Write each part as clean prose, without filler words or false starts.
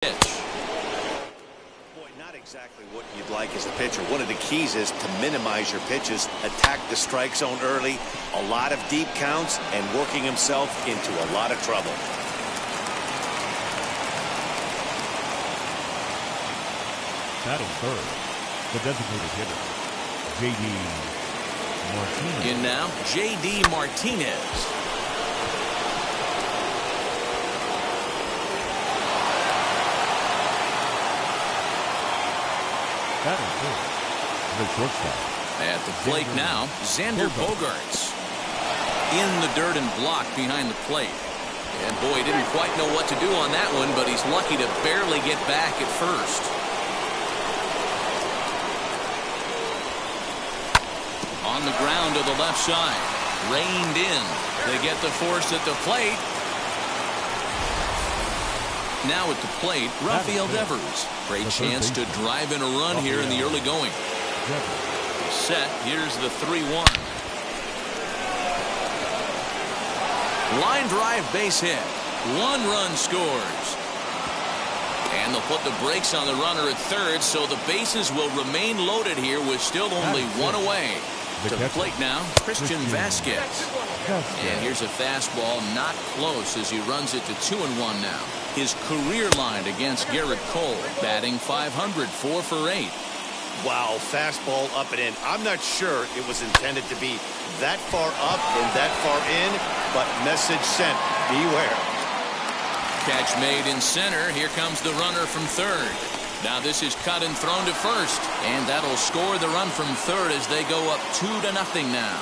pitch. Boy, not exactly what you'd like as a pitcher. One of the keys is to minimize your pitches, attack the strike zone early, a lot of deep counts, and working himself into a lot of trouble. Batting third, the designated hitter, J.D. Martinez. In now, J.D. Martinez. Batting third, the shortstop. At the plate now, Xander Bogaerts. In the dirt and blocked behind the plate. And boy, he didn't quite know what to do on that one, but he's lucky to barely get back at first. On the ground to the left side. Reined in. They get the force at the plate. Now at the plate, Rafael Devers. Great chance to drive in a run here in the early going. Set. Here's the 3-1. Line drive base hit. 1 run scores. And they'll put the brakes on the runner at third, so the bases will remain loaded here with still only 1 away. To the plate now, Christian Vasquez. And here's a fastball not close as he runs it to 2-1 now. His career line against Garrett Cole, batting .500, 4 for 8. Wow, fastball up and in. I'm not sure it was intended to be that far up and that far in, but message sent. Beware. Catch made in center. Here comes the runner from third. Now this is cut and thrown to first, and that'll score the run from third as they go up 2-0 now.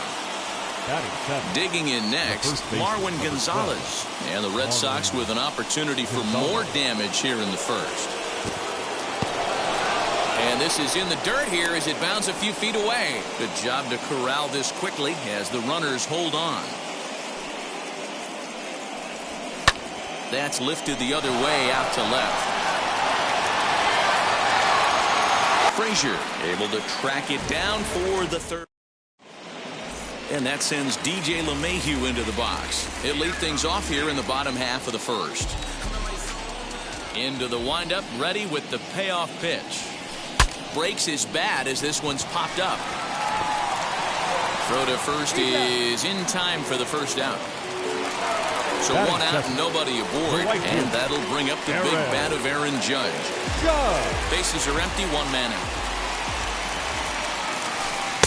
Digging in next, Marwin Gonzalez. And the Red Sox with an opportunity for more damage here in the first. And this is in the dirt here as it bounds a few feet away. Good job to corral this quickly as the runners hold on. That's lifted the other way out to left. Frazier able to track it down for the third. And that sends DJ LeMahieu into the box. He'll lead things off here in the bottom half of the first. Into the windup, ready with the payoff pitch. Breaks his bat as this one's popped up. Throw to first is in time for the first out. So 1 out and nobody aboard, and that'll bring up the big bat of Aaron Judge. Bases are empty, 1 man out.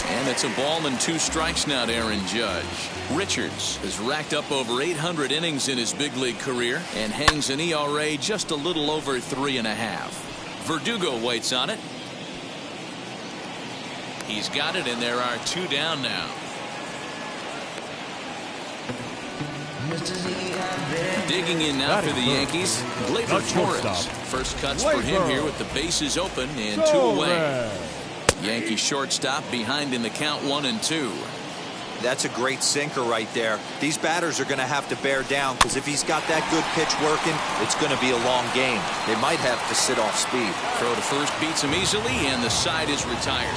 And it's a ball and 2 strikes now to Aaron Judge. Richards has racked up over 800 innings in his big league career and hangs an ERA just a little over 3.5. Verdugo waits on it. He's got it, and there are 2 down now. Digging in now for the Yankees, Gleyber Torres. First cuts for him here with the bases open and 2 away. Yankee shortstop behind in the count 1-2. That's a great sinker right there. These batters are going to have to bear down because if he's got that good pitch working, it's going to be a long game. They might have to sit off speed. Throw to first beats him easily, and the side is retired.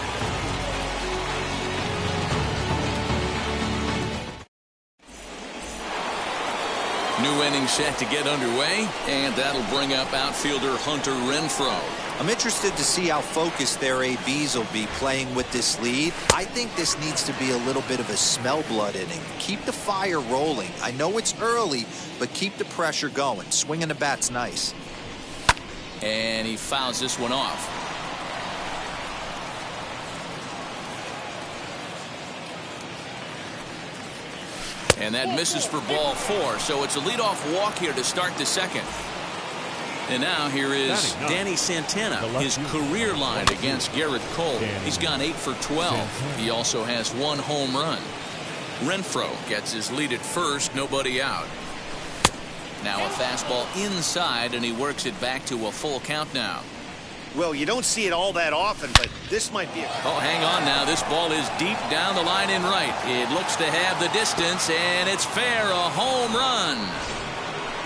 New inning set to get underway, and that'll bring up outfielder Hunter Renfroe. I'm interested to see how focused their ABs will be playing with this lead. I think this needs to be a little bit of a smell blood inning. Keep the fire rolling. I know it's early, but keep the pressure going. Swinging the bat's nice. And he fouls this one off. And that misses for ball 4, so it's a leadoff walk here to start the second. And now here is Danny Santana, his career line against Garrett Cole. He's gone 8 for 12. He also has 1 home run. Renfroe gets his lead at first, nobody out. Now a fastball inside, and he works it back to a full count now. Well, you don't see it all that often, but this might be a... Oh, hang on now. This ball is deep down the line in right. It looks to have the distance, and it's fair, a home run.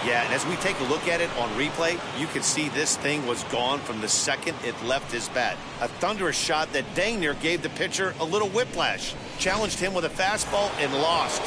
Yeah, and as we take a look at it on replay, you can see this thing was gone from the second it left his bat. A thunderous shot that dang near gave the pitcher a little whiplash. Challenged him with a fastball and lost.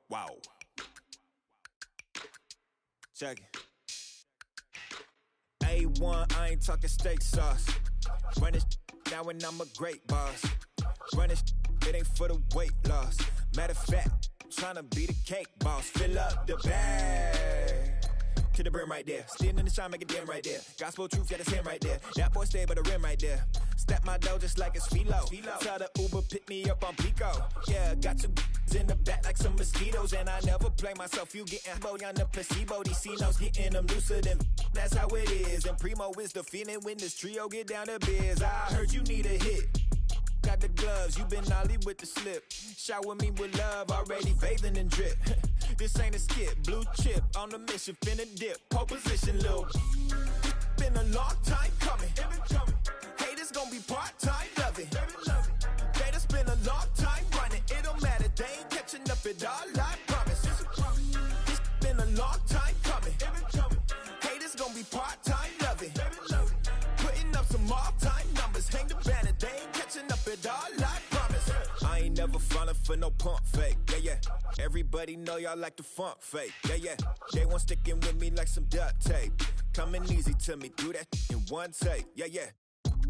Wow. Check it. A1, I ain't talking steak sauce. Run this now and I'm a great boss. Run this, it ain't for the weight loss. Matter of fact, tryna be the cake boss. Fill up the bag to the brim right there. Standing in the shine, make it dim right there. Gospel truth, yeah, that's him right there. That boy stay by the rim right there. Step my dough just like it's philo. Tell the Uber, pick me up on Pico. Yeah, got two in the back like some mosquitoes. And I never play myself, you getting body on the placebo. These C-notes getting them looser than that's how it is. And Primo is the feeling when this trio get down to biz. I heard you need a hit. Got the gloves, you been ollie with the slip. Shower me with love, already bathing in drip. This ain't a skip, blue chip on the mission, finna dip. Pole position, little. Been a long time coming. Haters gonna be part-time, love it. Haters been a long time running. It don't matter, they ain't catching up at all, I promise. It's been a long time coming. Haters gonna be part-time, love it. Putting up some all-time numbers. Hang the banner, they ain't catching up at all, I promise. I ain't never falling for no pump fake, yeah. Everybody know y'all like the funk fake, yeah. They want sticking with me like some duct tape. Coming easy to me, do that in one take, yeah.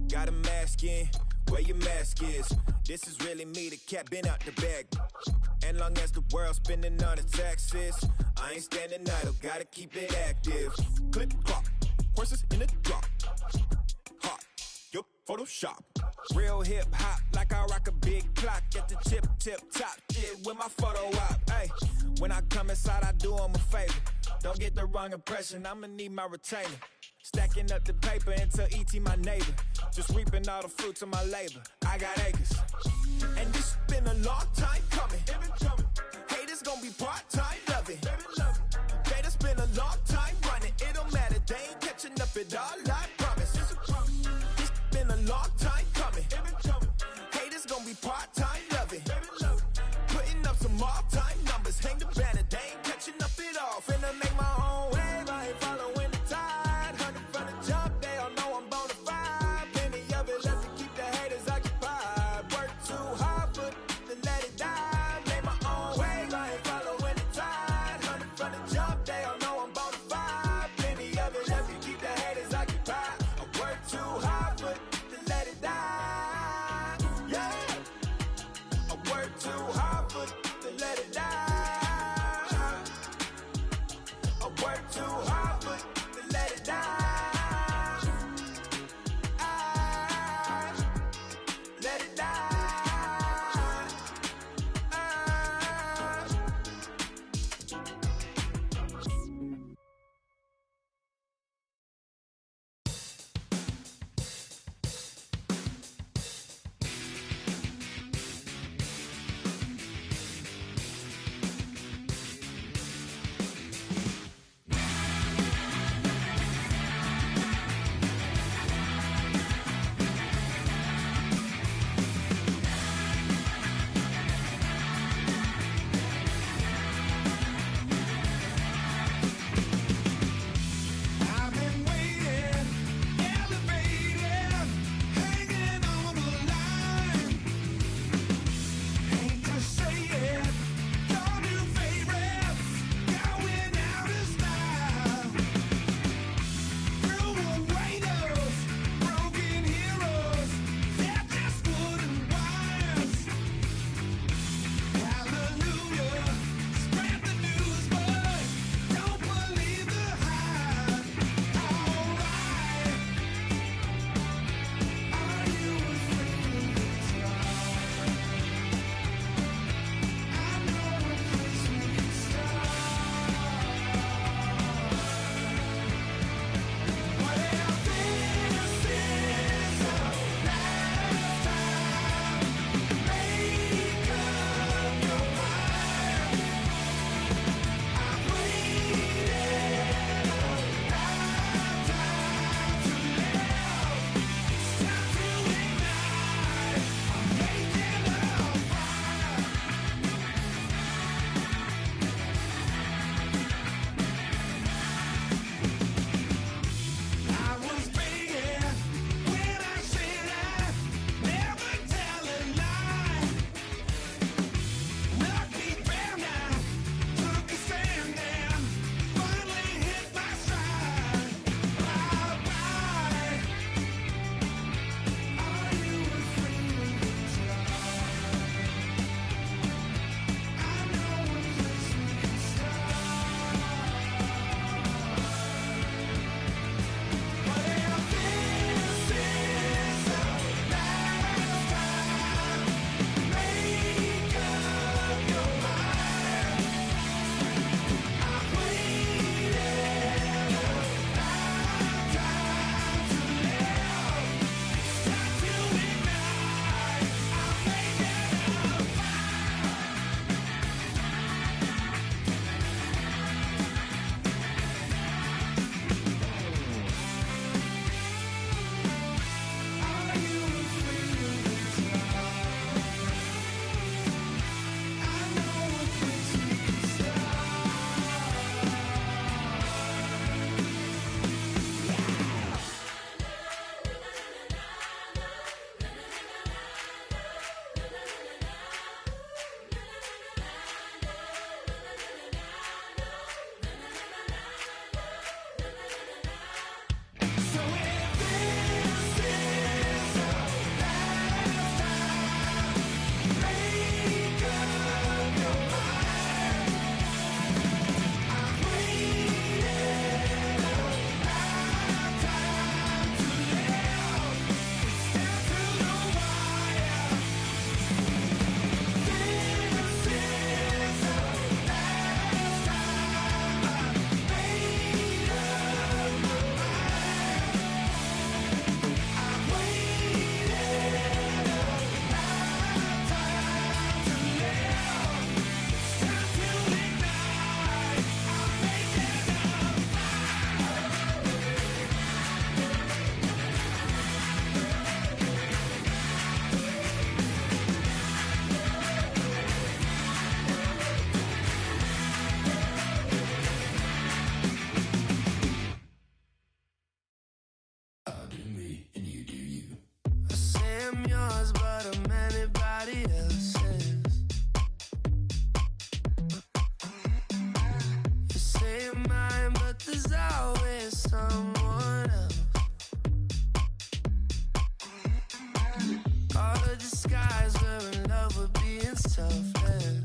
Got a mask in, where your mask is. This is really me, the cat been out the bag. And long as the world's spending on the taxes, I ain't standing idle, gotta keep it active. Clip clock, horses in the drop. Hot, your Photoshop. Real hip hop, like I rock a big clock at the tip top. Shit with my photo op. Hey, when I come inside, I do 'em a favor. Don't get the wrong impression, I'ma need my retainer. Stacking up the paper until E.T. my neighbor. Just reaping all the fruits of my labor. I got acres. And this been a long time coming. Haters gonna be part-time, love it. Haters been a long time running. It don't matter, they ain't catching up at all, I promise. This been a long time coming. Haters gonna be part-time, love it. Putting yours, but I'm anybody else's. You say you're mine, but there's always someone else. All the disguise, we're in love with being selfless.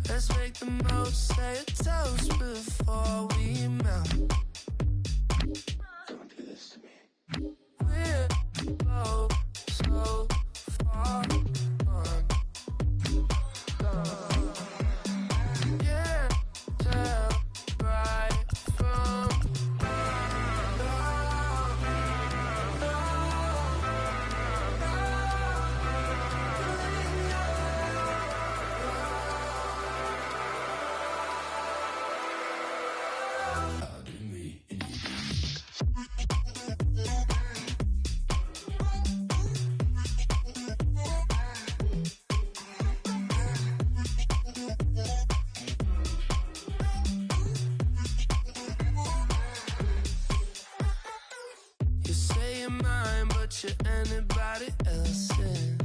Let's make the most, say a toast before we melt. Don't do this to me. We're both so far gone. Can't tell right from you say you're mine, but you're anybody else's.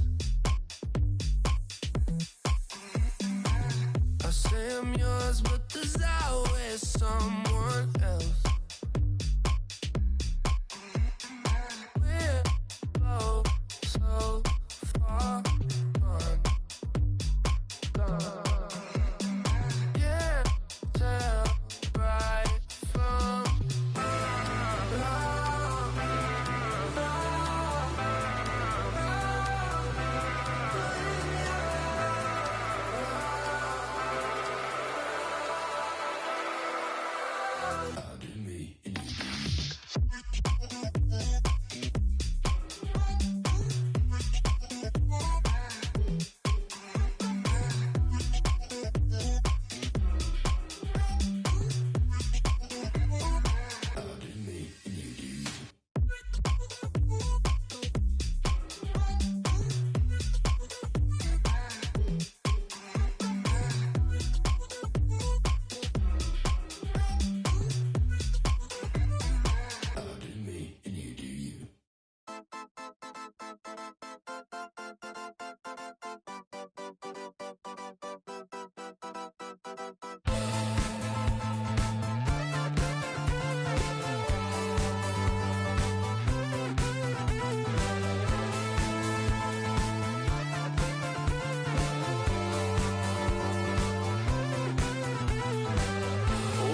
I say I'm yours, but there's always someone else. We're both so far gone. Can't tell right from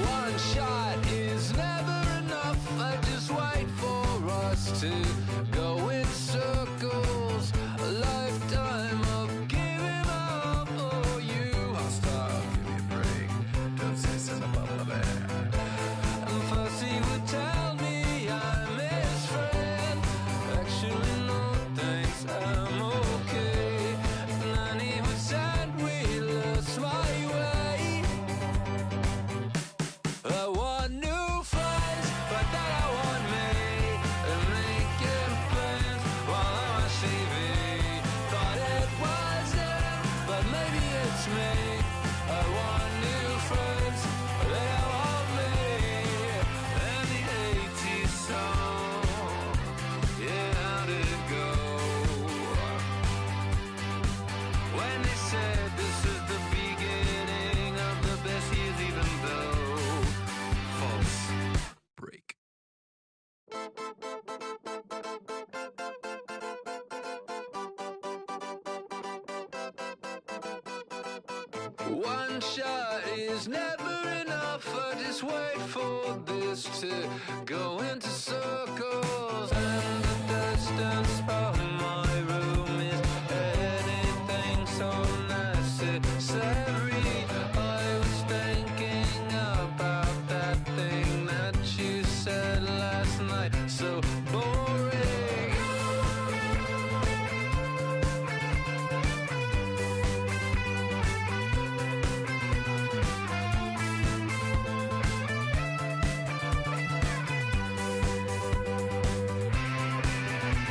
one shot is never enough. I just wait for us to go in circles. A lifetime of giving up for you. I'll stop, give me a break. Don't say something about my bad. And first he would tell me I'm his friend. Actually, no thanks, I'm okay. And then he would send wheelers my way. I want new friends, but then I want me. And making plans while I'm on TV. Thought it was them, but maybe it's me. I want new friends, they want me. And the 80s song, yeah, how did it go? When they said this is the beginning of the best years, even though false break. One shot is never enough. I just wait for this to go into circles. And the distance from my room is anything so necessary. I was thinking about that thing that you said last night. So boring.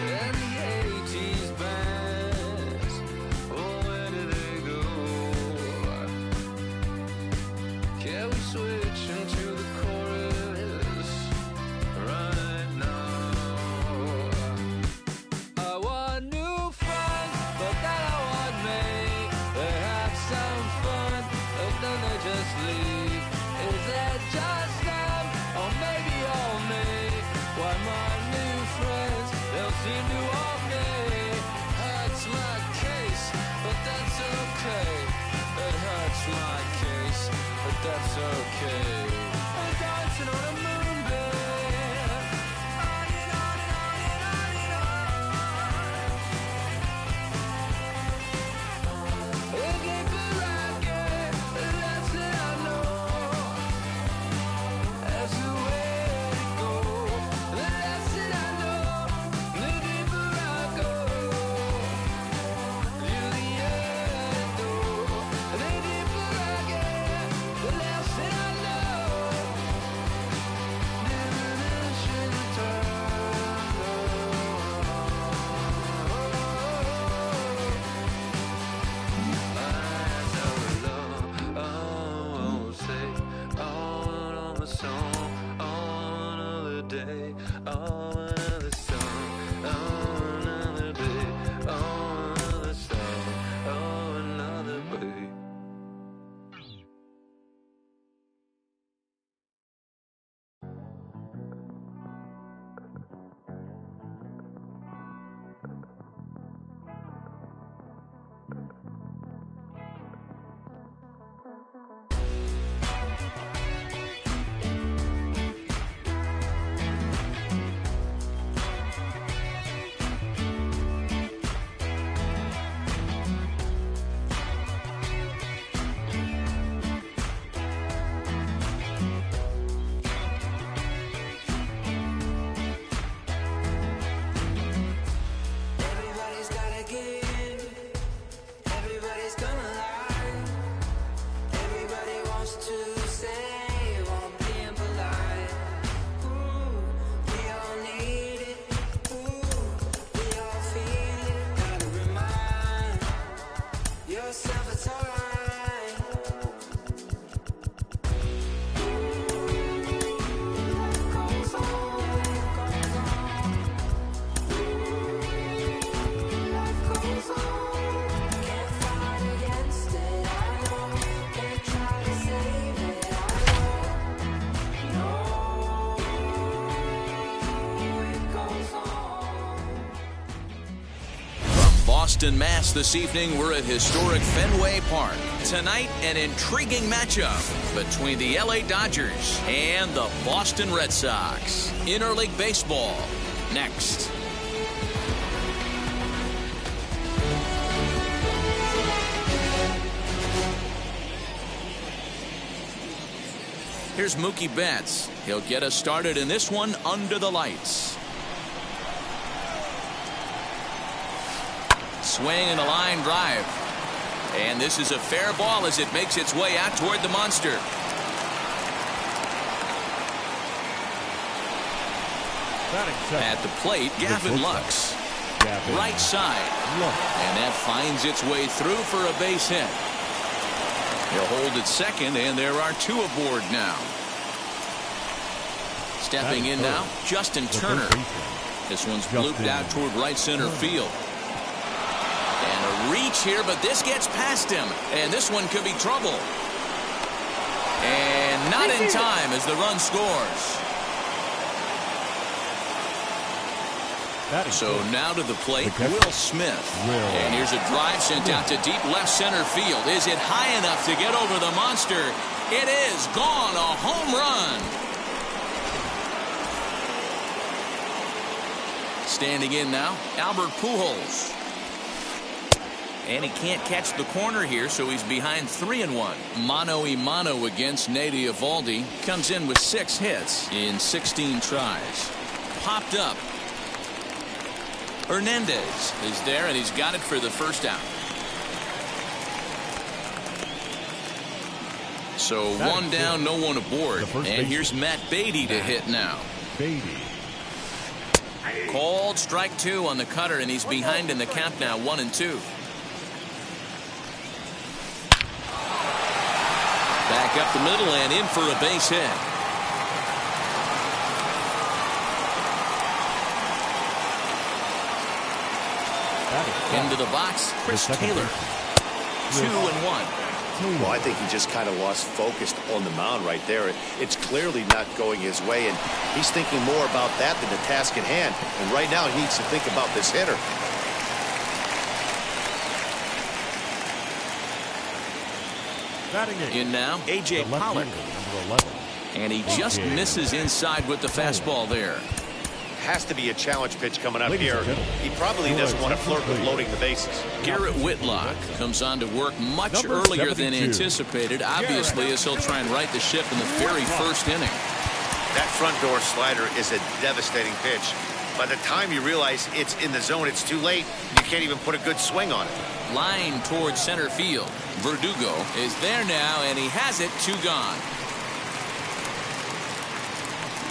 And the 80s bands, oh, where do they go? Can we switch into the chorus right now? seem to all day. Hurts my case, but that's okay. It hurts my case, but that's okay. I'm dancing on a moonbeam. On and on and on and on and on. The deeper I get, the less that I know. That's the way it goes. The less that I know, the deeper I go. Till the end, though. The deeper I get, the less that I know. Diminishing day, oh, another song, oh, another day, oh, another song, oh, another day. Everybody's gotta give, everybody's gonna lie. Everybody wants to say while being polite. Ooh, we all need it. Ooh, we all feel it. Gotta remind yourself it's alright. Life goes on, life goes on. Life goes on. Can't fight against it, I know. Can't try to save it, I know. No, it goes on. From Boston, Mass. This evening, we're at historic Fenway Park. Tonight, an intriguing matchup between the LA Dodgers and the Boston Red Sox. Interleague Baseball, next. Here's Mookie Betts. He'll get us started in this one under the lights. Swing and a line drive. And this is a fair ball as it makes its way out toward the monster. Batting second. At the plate, Gavin Lux. Gavin Right side. Lux. And that finds its way through for a base hit. He'll hold at second, and there are two aboard now. Stepping in now, Justin Turner. This one's blooped out toward right center field. And a reach here, but this gets past him. And this one could be trouble. And not in time as the run scores. So now to the plate, Will Smith. And here's a drive sent out to deep left center field. Is it high enough to get over the monster? It is gone, a home run. Standing in now, Albert Pujols. And he can't catch the corner here, so he's behind 3-1. Mano a mano against Nate Eovaldi. Comes in with 6 hits in 16 tries. Popped up. Hernandez is there, and he's got it for the first out. So one down, no one aboard. And here's Matt Beatty to hit now. Beatty. Called strike 2 on the cutter, and he's behind in the count now, 1-2. Back up the middle and in for a base hit. Into the box, Chris Taylor. 2-1. Well, I think he just kind of lost focus on the mound right there. It's clearly not going his way, and he's thinking more about that than the task at hand. And right now he needs to think about this hitter. In now, A.J. Pollock. And he just misses inside with the fastball there. Has to be a challenge pitch coming up here. He probably doesn't want to flirt with loading the bases. Garrett Whitlock comes on to work much earlier than anticipated, obviously, as he'll try and right the ship in the very first inning. That front door slider is a devastating pitch. By the time you realize it's in the zone, it's too late. You can't even put a good swing on it. Line towards center field. Verdugo is there now, and he has it. 2 gone.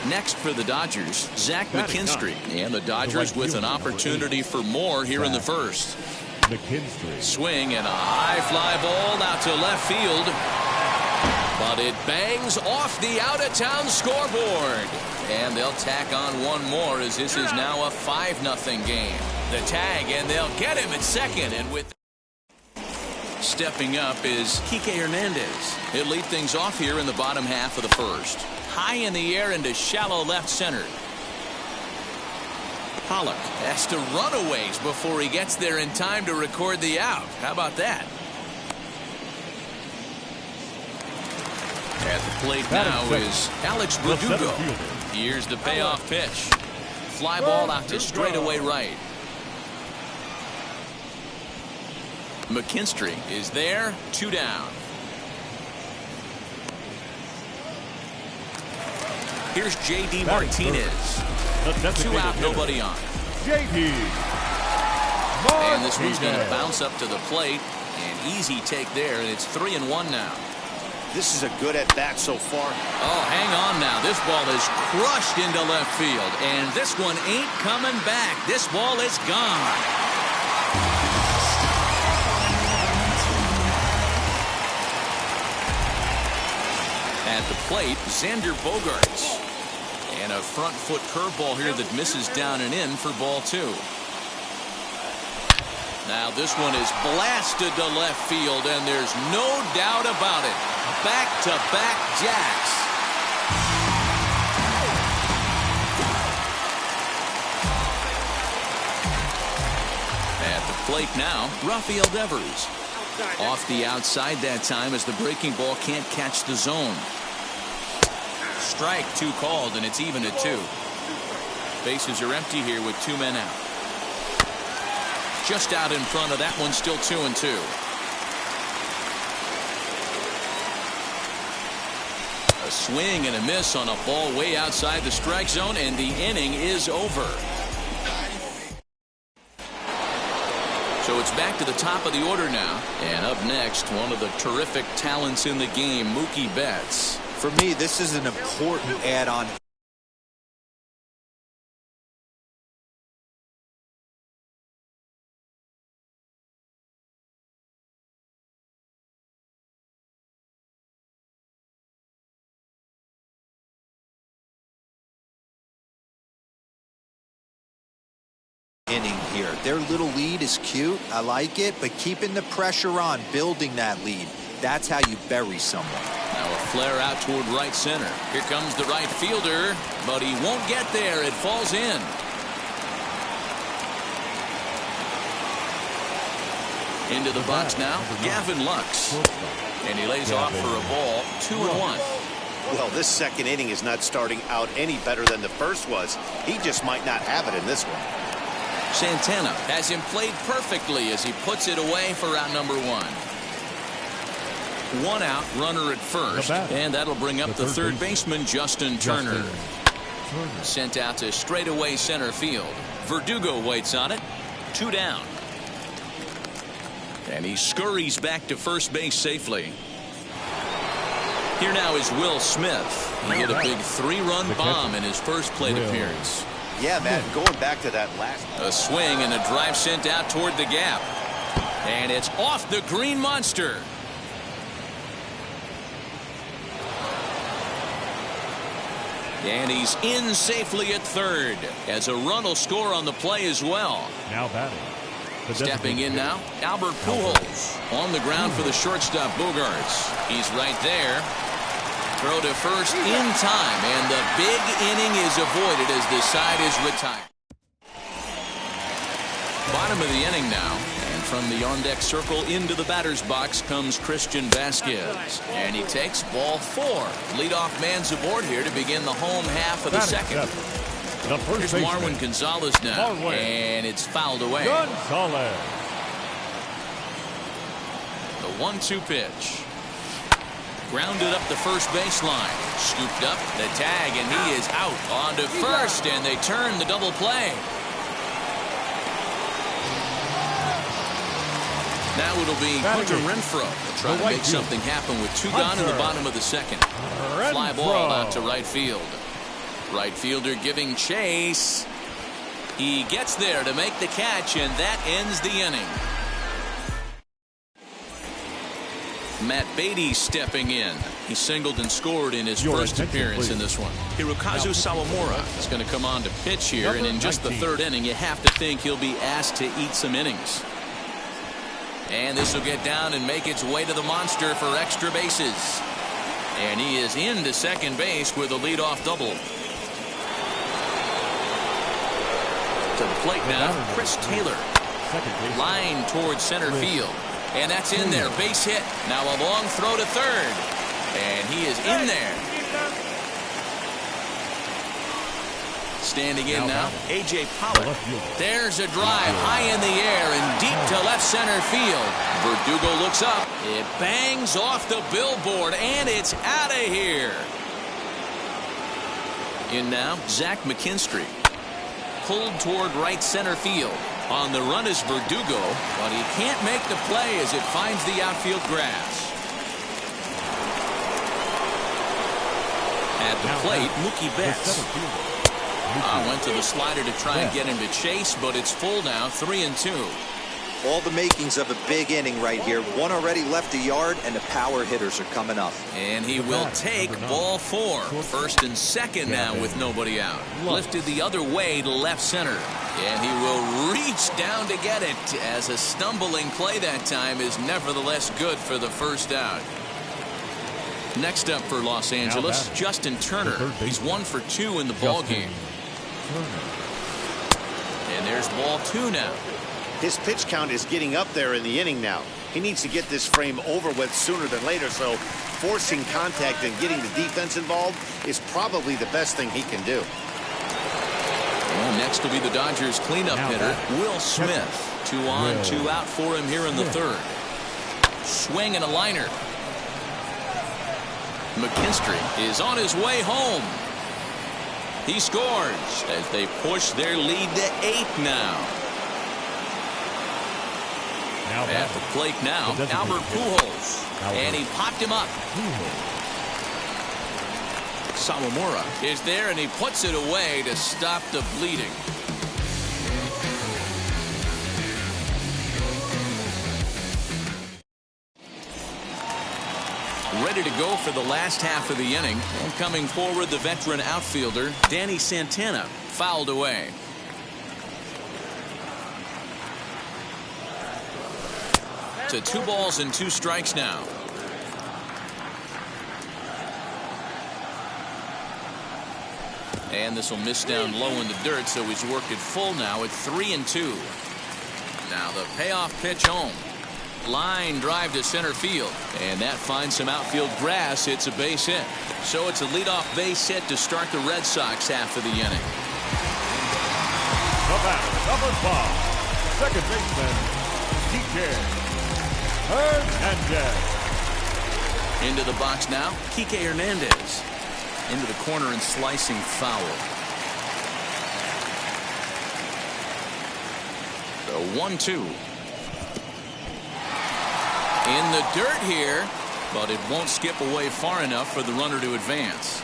Next for the Dodgers, Zach McKinstry. And the Dodgers with an opportunity for more here in the first. Swing and a high fly ball out to left field. But it bangs off the out-of-town scoreboard. And they'll tack on one more as this is now a 5-0 game. The tag, and they'll get him at second. And with stepping up is Kike Hernandez. He'll lead things off here in the bottom half of the first. High in the air into shallow left center. Pollock has to run a ways before he gets there in time to record the out. How about that? At the plate now is Alex Verdugo. Here's the payoff pitch. Fly ball out to straightaway right. McKinstry is there. 2 down. Here's J.D. Martinez. 2 out, nobody on. J.D. And this one's going to bounce up to the plate. An easy take there, and it's 3-1 now. This is a good at-bat so far. Oh, hang on now. This ball is crushed into left field, and this one ain't coming back. This ball is gone. At the plate, Xander Bogaerts. And a front foot curveball here that misses down and in for ball 2. Now this one is blasted to left field, and there's no doubt about it. Back-to-back jacks. At the plate now, Rafael Devers. Off the outside that time as the breaking ball can't catch the zone. Strike 2 called, and it's even at 2. Bases are empty here with 2 men out. Just out in front of that one, still 2-2. A swing and a miss on a ball way outside the strike zone, and the inning is over. So it's back to the top of the order now. And up next, one of the terrific talents in the game, Mookie Betts. For me, this is an important add-on. Inning here. Their little lead is cute. I like it, but keeping the pressure on, building that lead. That's how you bury someone. Now a flare out toward right center. Here comes the right fielder, but he won't get there. It falls in. Into the box now, Gavin Lux. And he lays off for a ball. 2-1. Well, this second inning is not starting out any better than the first was. He just might not have it in this one. Santana has him played perfectly as he puts it away for out number 1. 1 out, runner at first, and that'll bring up the third baseman, Justin Turner. Sent out to straightaway center field. Verdugo waits on it. 2 down. And he scurries back to first base safely. Here now is Will Smith. He hit a big 3-run bomb in his first plate appearance. Yeah, Matt, going back to that last. A swing and a drive sent out toward the gap. And it's off the green monster. And he's in safely at third as a run will score on the play as well. Now batting, Stepping in now, Albert Pujols. On the ground for the shortstop, Bogarts. He's right there. Throw to first in time, and the big inning is avoided as the side is retired. Bottom of the inning now, and from the on-deck circle into the batter's box comes Christian Vasquez. And he takes ball 4. Leadoff man's aboard here to begin the home half of the second. Here's Marwin Gonzalez now, and it's fouled away. Gonzalez. The 1-2 pitch. Grounded up the first baseline. Scooped up the tag, and he is out onto first, and they turn the double play. Now it'll be Hunter Renfroe trying to make something happen with 2 gone in the bottom of the second. Fly ball out to right field. Right fielder giving chase. He gets there to make the catch, and that ends the inning. Matt Beatty stepping in. He singled and scored in his first appearance in this one. Hirokazu Sawamura is going to come on to pitch here, and in just the 3rd inning, you have to think he'll be asked to eat some innings. And this will get down and make its way to the monster for extra bases. And he is into second base with a leadoff double. To the plate now, Chris Taylor. Line towards center field. And that's in there. Base hit. Now a long throw to third. And he is in there. Standing in now, A.J. Pollock. There's a drive high in the air and deep to left center field. Verdugo looks up. It bangs off the billboard, and it's out of here. In now, Zach McKinstry. Pulled toward right center field. On the run is Verdugo, but he can't make the play as it finds the outfield grass. At the plate, Mookie Betts. Went to the slider to try and get him to chase, but it's full now, 3-2. All the makings of a big inning right here. One already left a yard, and the power hitters are coming up. And he will take ball 4. First and second now with nobody out. Lifted the other way to left center. And he will reach down to get it, as a stumbling play that time is nevertheless good for the first out. Next up for Los Angeles, Justin Turner. He's 1 for 2 in the ball game. And there's ball 2 now. His pitch count is getting up there in the inning now. He needs to get this frame over with sooner than later, so forcing contact and getting the defense involved is probably the best thing he can do. Well, next will be the Dodgers cleanup hitter, Will Smith. 2 on, 2 out for him here in the 3rd. Swing and a liner. McKinstry is on his way home. He scores as they push their lead to 8 now. At the plate now, Albert Pujols. And he popped him up. Sawamura is there, and he puts it away to stop the bleeding. Ready to go for the last half of the inning. And coming forward, the veteran outfielder, Danny Santana, fouled away. To 2 balls and 2 strikes now. And this will miss down low in the dirt, so he's worked it full now at 3-2. Now the payoff pitch home. Line drive to center field, and that finds some outfield grass. It's a base hit. So it's a leadoff base hit to start the Red Sox half of the inning. The batter, number 5, second baseman, DJ Hernandez. Into the box now, Kike Hernandez. Into the corner and slicing foul. The 1-2. In the dirt here, but it won't skip away far enough for the runner to advance.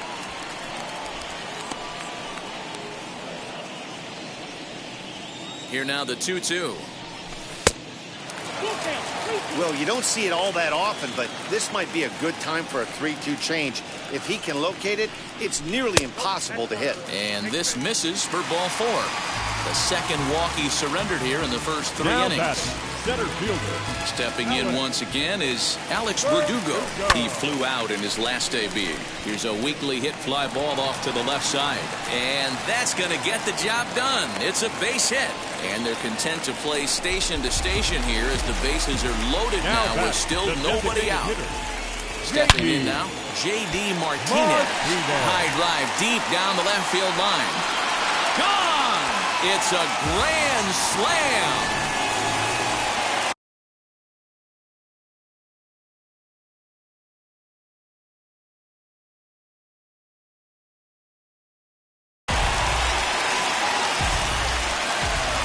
Here now the 2-2. Well, you don't see it all that often, but this might be a good time for a 3-2 change. If he can locate it, it's nearly impossible to hit. And this misses for ball 4. The second walk he surrendered here in the first 3 Now innings. batting, center fielder. Stepping in once again is Alex Verdugo. He flew out in his last AB. Here's a weakly hit fly ball off to the left side. And that's going to get the job done. It's a base hit. And they're content to play station to station here as the bases are loaded now with still nobody out. Stepping in now, J.D. Martinez. High drive deep down the left field line. Gone! It's a grand slam.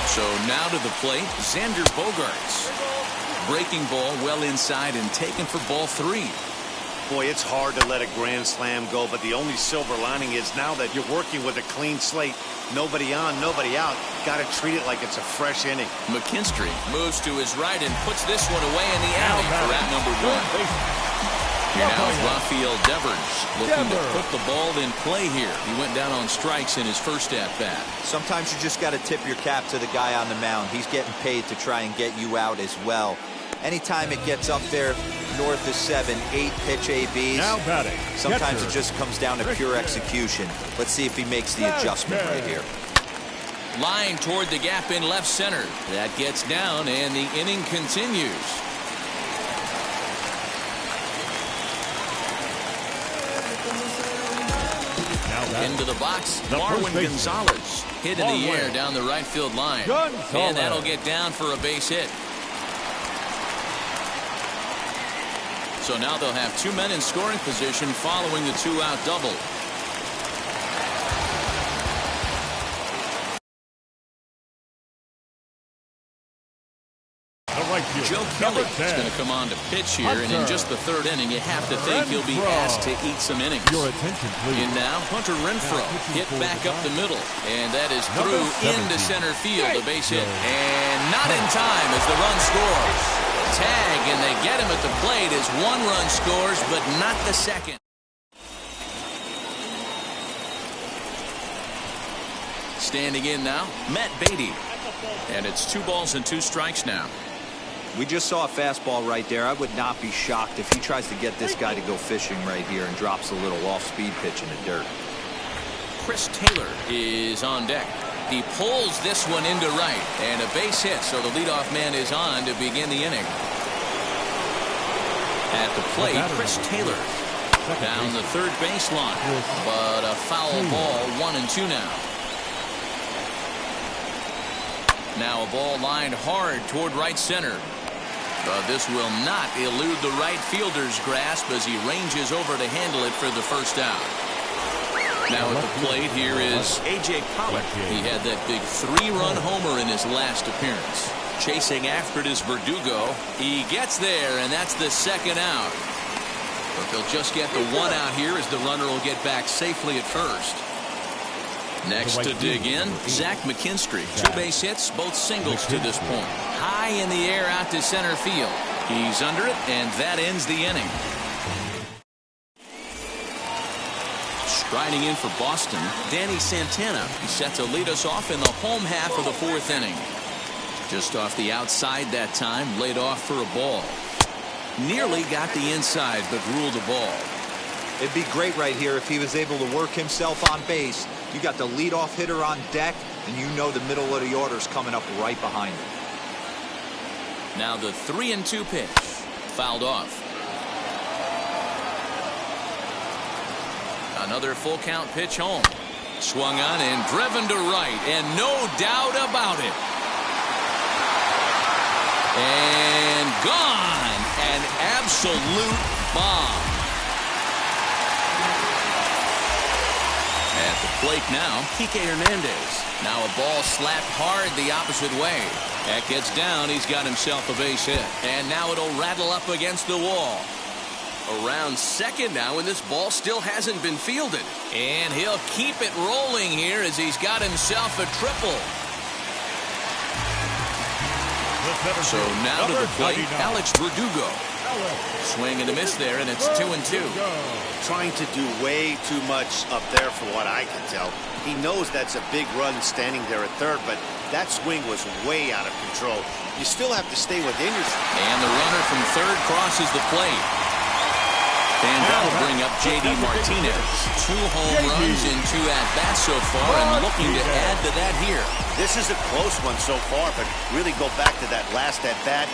So now to the plate, Xander Bogaerts. Breaking ball well inside and taken for ball 3. Boy, it's hard to let a grand slam go, but the only silver lining is now that you're working with a clean slate, nobody on, nobody out, got to treat it like it's a fresh inning. McKinstry moves to his right and puts this one away in the alley for at number 1. Here now is Rafael Devers looking to put the ball in play here. He went down on strikes in his first at-bat. Sometimes you just got to tip your cap to the guy on the mound. He's getting paid to try and get you out as well. Anytime it gets up there north of 7, 8 pitch ABs, now batting, sometimes it just comes down to pure execution. Let's see if he makes the adjustment right here. Line toward the gap in left center. That gets down and the inning continues. Into the box, Marwin Gonzalez hit in the air down the right field line. And that'll get down for a base hit. So now they'll have 2 men in scoring position following the 2-out double. Joe Kelly is going to come on to pitch here, and in just the 3rd inning, you have to think he'll be asked to eat some innings. Your attention, please. In now, Hunter Renfroe hit back up the middle, and that is through into center field, a base hit, and not in time as the run scores. Tag, and they get him at the plate as 1 run scores, but not the second. Standing in now, Matt Beatty, and it's 2 balls and 2 strikes now. We just saw a fastball right there. I would not be shocked if he tries to get this guy to go fishing right here and drops a little off-speed pitch in the dirt. Chris Taylor is on deck. He pulls this one into right, and a base hit, so the leadoff man is on to begin the inning. At the plate, Chris Taylor down the third baseline, but a foul ball, 1-2 now. Now a ball lined hard toward right center. But this will not elude the right fielder's grasp as he ranges over to handle it for the first out. Now at the plate here is A.J. Pollock. He had that big 3-run homer in his last appearance. Chasing after it is Verdugo. He gets there, and that's the 2nd out. But they'll just get the 1 out here as the runner will get back safely at first. Next to dig in, Zach McKinstry. 2 base hits, both singles to this point. High in the air out to center field. He's under it, and that ends the inning. Striding in for Boston, Danny Santana. He set to lead us off in the home half of the 4th inning. Just off the outside that time, laid off for a ball. Nearly got the inside, but ruled a ball. It'd be great right here if he was able to work himself on base. You got the leadoff hitter on deck, and you know the middle of the order's coming up right behind him. Now the 3-2 pitch. Fouled off. Another full count pitch home. Swung on and driven to right, and no doubt about it. And gone. An absolute bomb. At the plate now, Kike Hernandez. Now a ball slapped hard the opposite way. That gets down. He's got himself a base hit. And now it'll rattle up against the wall. Around second now, and this ball still hasn't been fielded. And he'll keep it rolling here as he's got himself a triple. So now to the plate, Alex Verdugo. Swing and a miss there, and it's 2-2. Trying to do way too much up there for what I can tell. He knows that's a big run standing there at third, but that swing was way out of control. You still have to stay within yourself. And the runner from third crosses the plate. And that'll bring up J.D. Martinez. 2 home runs in 2 at-bats so far, and looking to add to that here. This is a close one so far, but really go back to that last at-bat.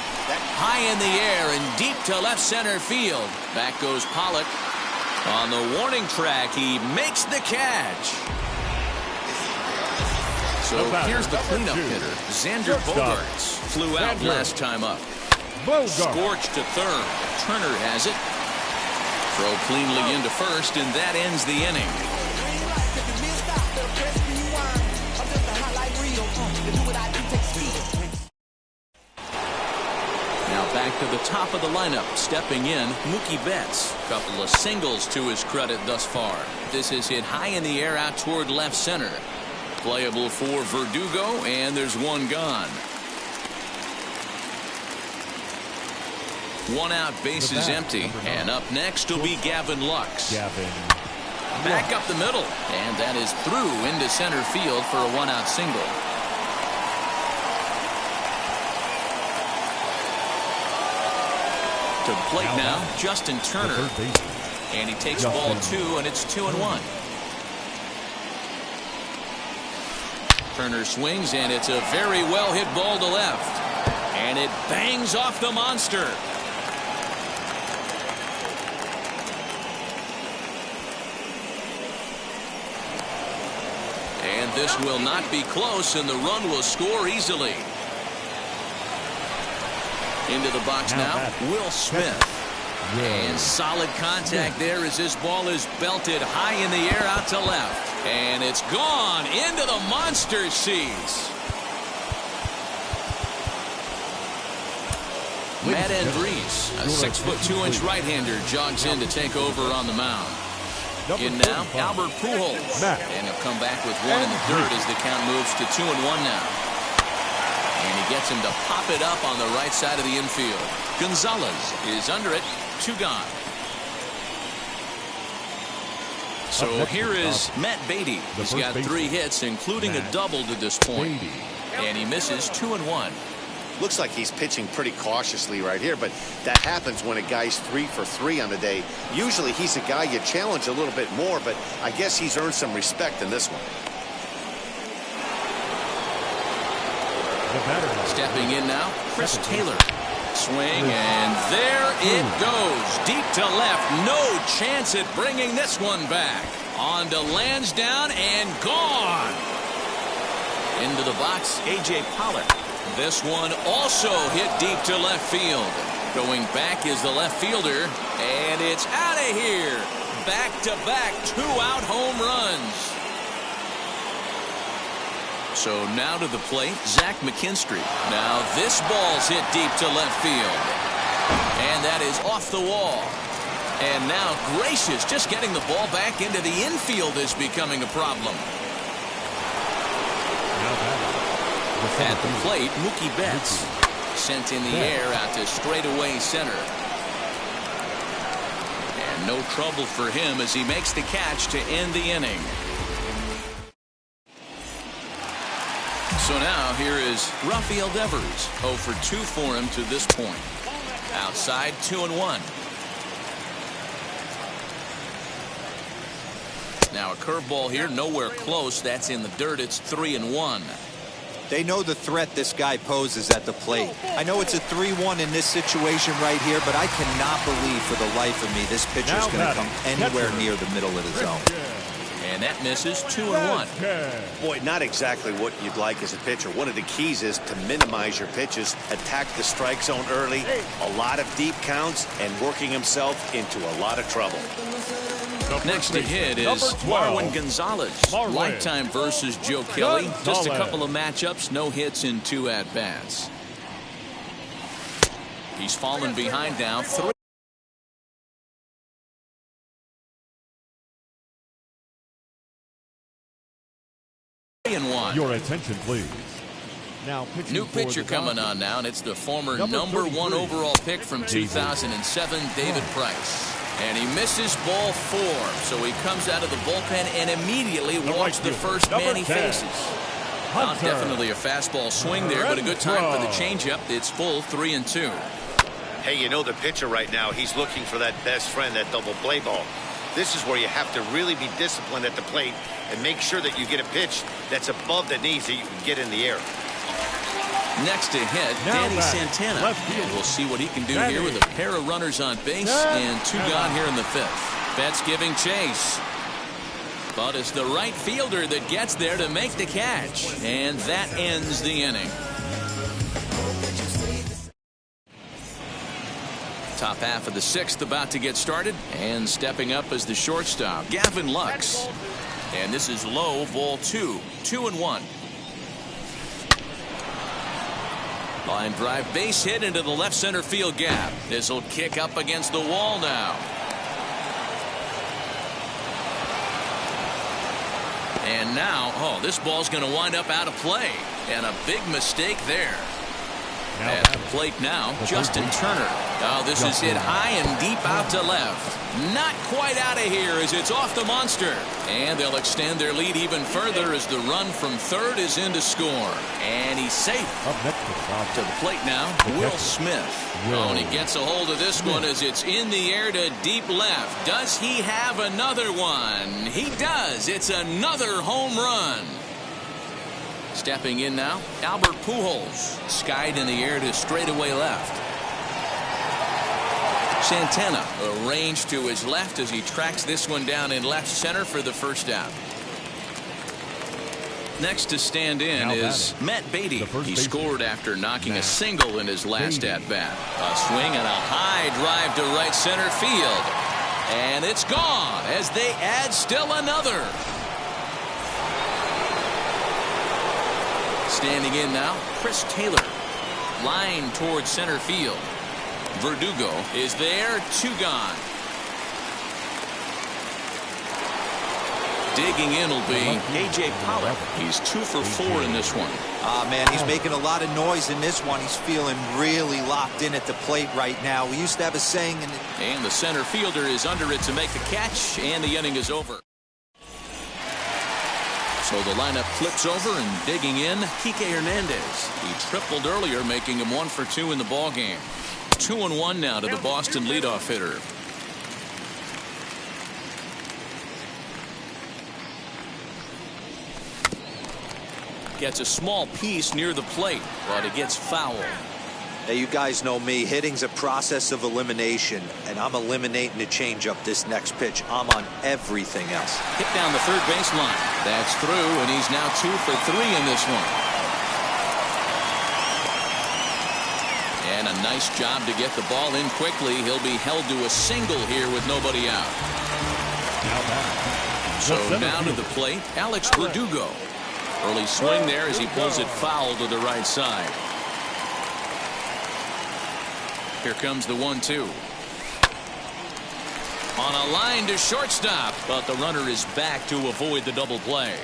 High in the air and deep to left center field. Back goes Pollock. On the warning track, he makes the catch. So here's the cleanup hitter. Xander Bogaerts flew out last time up. Scorched to third. Turner has it. Throw cleanly into first, and that ends the inning. Now back to the top of the lineup. Stepping in, Mookie Betts. Couple of singles to his credit thus far. This is hit high in the air out toward left center. Playable for Verdugo, and there's one gone. 1 out, base is empty, and up next will be Gavin Lux. Back up the middle, and that is through into center field for a 1-out single. To the plate now, Justin Turner, and he takes ball 2, and it's 2-1. Turner swings, and it's a very well hit ball to left, and it bangs off the monster. And this will not be close, and the run will score easily. Into the box now, Will Smith. And solid contact there as this ball is belted high in the air out to left. And it's gone into the monster seats. Matt Andriese, a 6'2" right-hander, jogs in to take over on the mound. In now, Albert Pujols. And he'll come back with 1 in the third as the count moves to 2-1 now. And he gets him to pop it up on the right side of the infield. Gonzalez is under it. 2 gone. So here is Matt Beatty. He's got 3 hits, including a double to this point. And he misses 2-1. Looks like he's pitching pretty cautiously right here, but that happens when a guy's 3 for 3 on the day. Usually he's a guy you challenge a little bit more, but I guess he's earned some respect in this one. Stepping in now, Chris Taylor. Swing, and there it goes. Deep to left. No chance at bringing this one back. On to Lansdowne and gone. Into the box, A.J. Pollock. This one also hit deep to left field. Going back is the left fielder, and it's out of here. Back-to-back 2-out home runs. So now to the plate, Zach McKinstry. Now this ball's hit deep to left field. And that is off the wall. And now Gracious just getting the ball back into the infield is becoming a problem. At the plate, Mookie Betts. Sent in the air out to straightaway center. And no trouble for him as he makes the catch to end the inning. So now here is Rafael Devers. 0 for 2 for him to this point. Outside, 2-1. Now a curveball here, nowhere close. That's in the dirt. It's 3-1. They know the threat this guy poses at the plate. I know it's a 3-1 in this situation right here, but I cannot believe for the life of me this pitcher's going to come anywhere near the middle of the zone. And that misses 2-1. Boy, not exactly what you'd like as a pitcher. One of the keys is to minimize your pitches, attack the strike zone early, a lot of deep counts, and working himself into a lot of trouble. Next to hit is Marwin Gonzalez. Lifetime versus Joe Kelly. Just a couple of matchups, no hits in 2 at-bats. He's fallen behind now. 3-1. Your attention, please. Now New pitcher coming on now, and it's the former number 1 overall pick from 2007, David Price. And he misses ball 4, so he comes out of the bullpen and immediately walks the first man he faces. Not definitely a fastball swing there, but a good time for the changeup. It's full 3-2. Hey, you know the pitcher right now, he's looking for that best friend, that double play ball. This is where you have to really be disciplined at the plate and make sure that you get a pitch that's above the knees that you can get in the air. Next to hit, Danny Santana. And we'll see what he can do here with a pair of runners on base and 2 gone here in the 5th. Betts giving chase. But it's the right fielder that gets there to make the catch. And that ends the inning. Top half of the 6th about to get started. And stepping up as the shortstop, Gavin Lux. And this is low, ball 2. 2-1. Line drive, base hit into the left center field gap. This will kick up against the wall now. And now, this ball's going to wind up out of play. And a big mistake there. At the plate now, Justin Turner. This is hit high and deep out to left. Not quite out of here as it's off the monster. And they'll extend their lead even further as the run from third is in to score. And he's safe. To the plate now, Will Smith. And he gets a hold of this one as it's in the air to deep left. Does he have another one? He does. It's another home run. Stepping in now, Albert Pujols. Skied in the air to straightaway left. Santana arranged to his left as he tracks this one down in left center for the first out. Next to stand in is Matt Beatty. He scored after knocking a single in his last at-bat. A swing and a high drive to right center field. And it's gone as they add still another. Standing in now, Chris Taylor. Line towards center field. Verdugo is there, 2 gone. Digging in will be A.J. Pollock. He's 2 for 4 in this one. Man, he's making a lot of noise in this one. He's feeling really locked in at the plate right now. We used to have a saying. And the center fielder is under it to make the catch, and the inning is over. So the lineup flips over and digging in, Kike Hernandez. He tripled earlier, making him 1 for 2 in the ballgame. 2-1 now to the Boston leadoff hitter. Gets a small piece near the plate, but it gets fouled. Hey, you guys know me. Hitting's a process of elimination, and I'm eliminating the changeup this next pitch. I'm on everything else. Hit down the third baseline. That's through, and he's now 2 for 3 in this one. And a nice job to get the ball in quickly. He'll be held to a single here with nobody out. So now to the plate, Alex Verdugo. Early swing there as he pulls it foul to the right side. Here comes the 1-2. On a line to shortstop, but the runner is back to avoid the double play.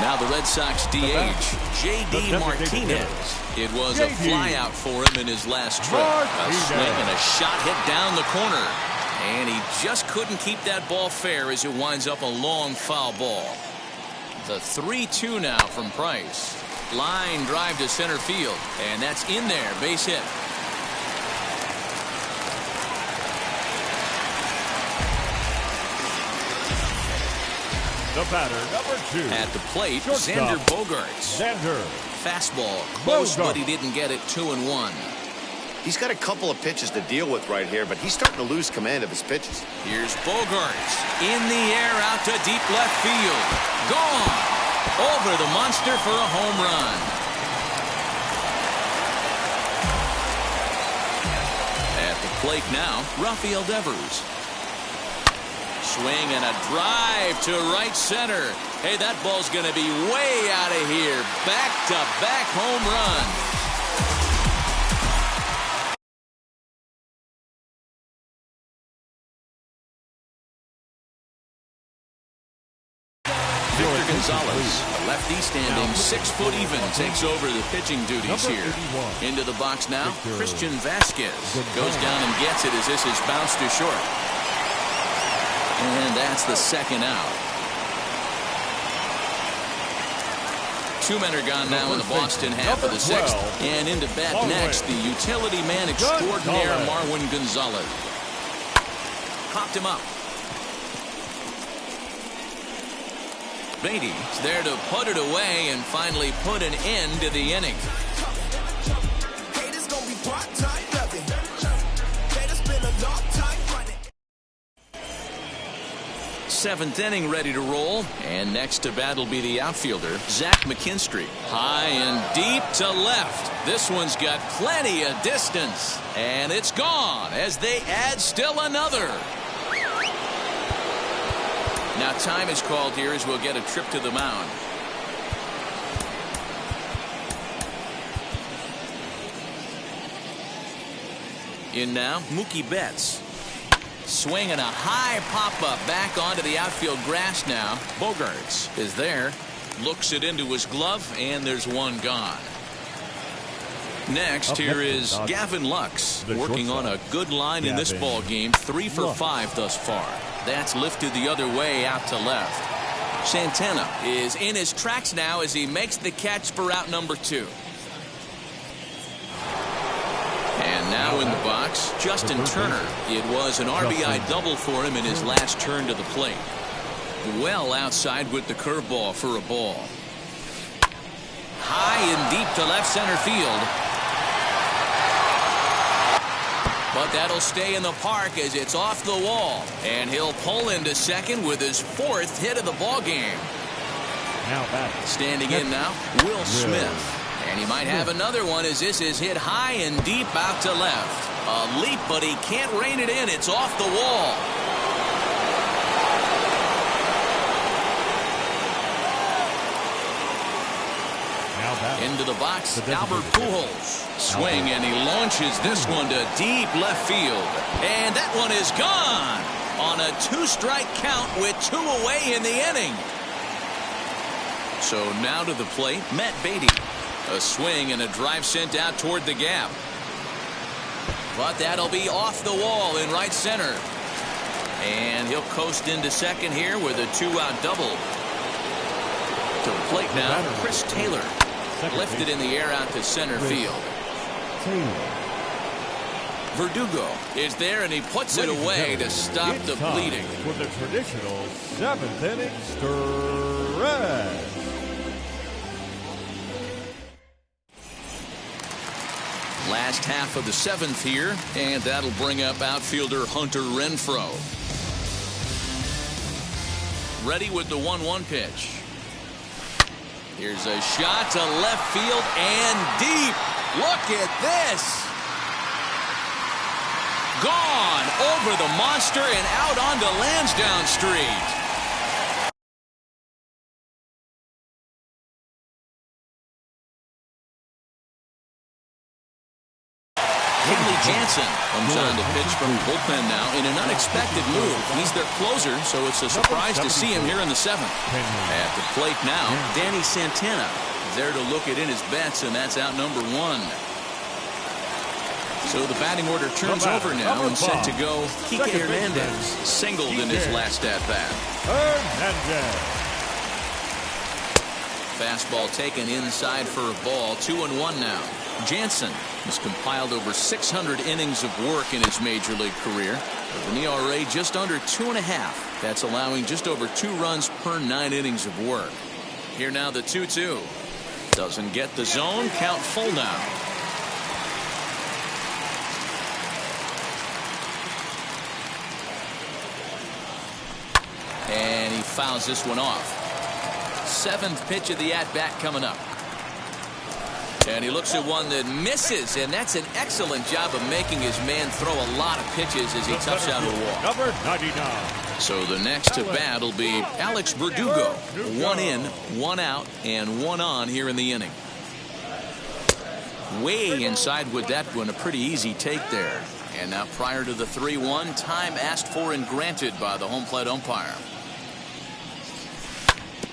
Now the Red Sox DH, J.D. Martinez. It was a flyout for him in his last trip. A swing and a shot hit down the corner. And he just couldn't keep that ball fair as it winds up a long foul ball. The 3-2 now from Price. Line drive to center field, and that's in there, base hit. The batter, number 2. At the plate, Xander Bogaerts. Fastball, close, but he didn't get it. 2-1. He's got a couple of pitches to deal with right here, but he's starting to lose command of his pitches. Here's Bogaerts in the air out to deep left field. Gone. Over the monster for a home run. At the plate now, Rafael Devers. Swing and a drive to right center. Hey, that ball's going to be way out of here. Back-to-back home run. Victor Gonzalez, a lefty standing 6 foot even, takes over the pitching duties here. Into the box now, Christian Vasquez goes down and gets it as this is bounced to short. And that's the second out. 2 men are gone now in the Boston half of the 6th. And into bat next, the utility man extraordinaire, Marwin Gonzalez. Popped him up. Beatty's there to put it away and finally put an end to the inning. Seventh inning ready to roll, and next to bat will be the outfielder Zach McKinstry. High and deep to left. This one's got plenty of distance, and it's gone as they add still another. Now time is called here as we'll get a trip to the mound. In now, Mookie Betts. Swing and a high pop-up back onto the outfield grass now. Bogarts is there. Looks it into his glove, and there's one gone. Next, here is Gavin Lux, working on a good line in this ball game. 3 for 5 thus far. That's lifted the other way out to left. Santana is in his tracks now as he makes the catch for out number 2. And now in the box, Justin Turner. It was an RBI double for him in his last turn to the plate. Well outside with the curveball for a ball. High and deep to left center field. But that'll stay in the park as it's off the wall. And he'll pull into second with his 4th hit of the ball game. Standing in now, Will Smith. And he might have another one as this is hit high and deep out to left. A leap, but he can't rein it in. It's off the wall. Into the box, Albert Pujols. Swing, and he launches this one to deep left field. And that one is gone on a 2-strike count with 2 away in the inning. So now to the plate, Matt Beatty. A swing and a drive sent out toward the gap. But that'll be off the wall in right center. And he'll coast into second here with a 2-out double. To the plate now, Chris Taylor. Lifted in the air out to center field. Verdugo is there, and he puts it away to stop the bleeding. For the traditional 7th inning stretch. Last half of the 7th here, and that'll bring up outfielder Hunter Renfroe. Ready with the 1-1 pitch. Here's a shot to left field and deep. Look at this. Gone over the monster and out onto Lansdowne Street. Jansen comes on to pitch from the bullpen now in an unexpected move. He's their closer, so it's a surprise to see him here in the 7th. At the plate now, Danny Santana is there to look it in his bets, and that's out number 1. So the batting order turns over now and set to go. Kike Hernandez singled in his last at-bat. Fastball taken inside for a ball. 2-1 now. Jansen has compiled over 600 innings of work in his major league career with an ERA just under 2.5. That's allowing just over 2 runs per 9 innings of work. Here now the 2-2. Doesn't get the zone. Count full now. And he fouls this one off. 7th pitch of the at-bat coming up. And he looks at one that misses, and that's an excellent job of making his man throw a lot of pitches as he toughs out a walk. Number 99. So the next to bat will be Alex Verdugo. 1 in, 1 out, and 1 on here in the inning. Way inside with that one, a pretty easy take there. And now prior to the 3-1, time asked for and granted by the home plate umpire.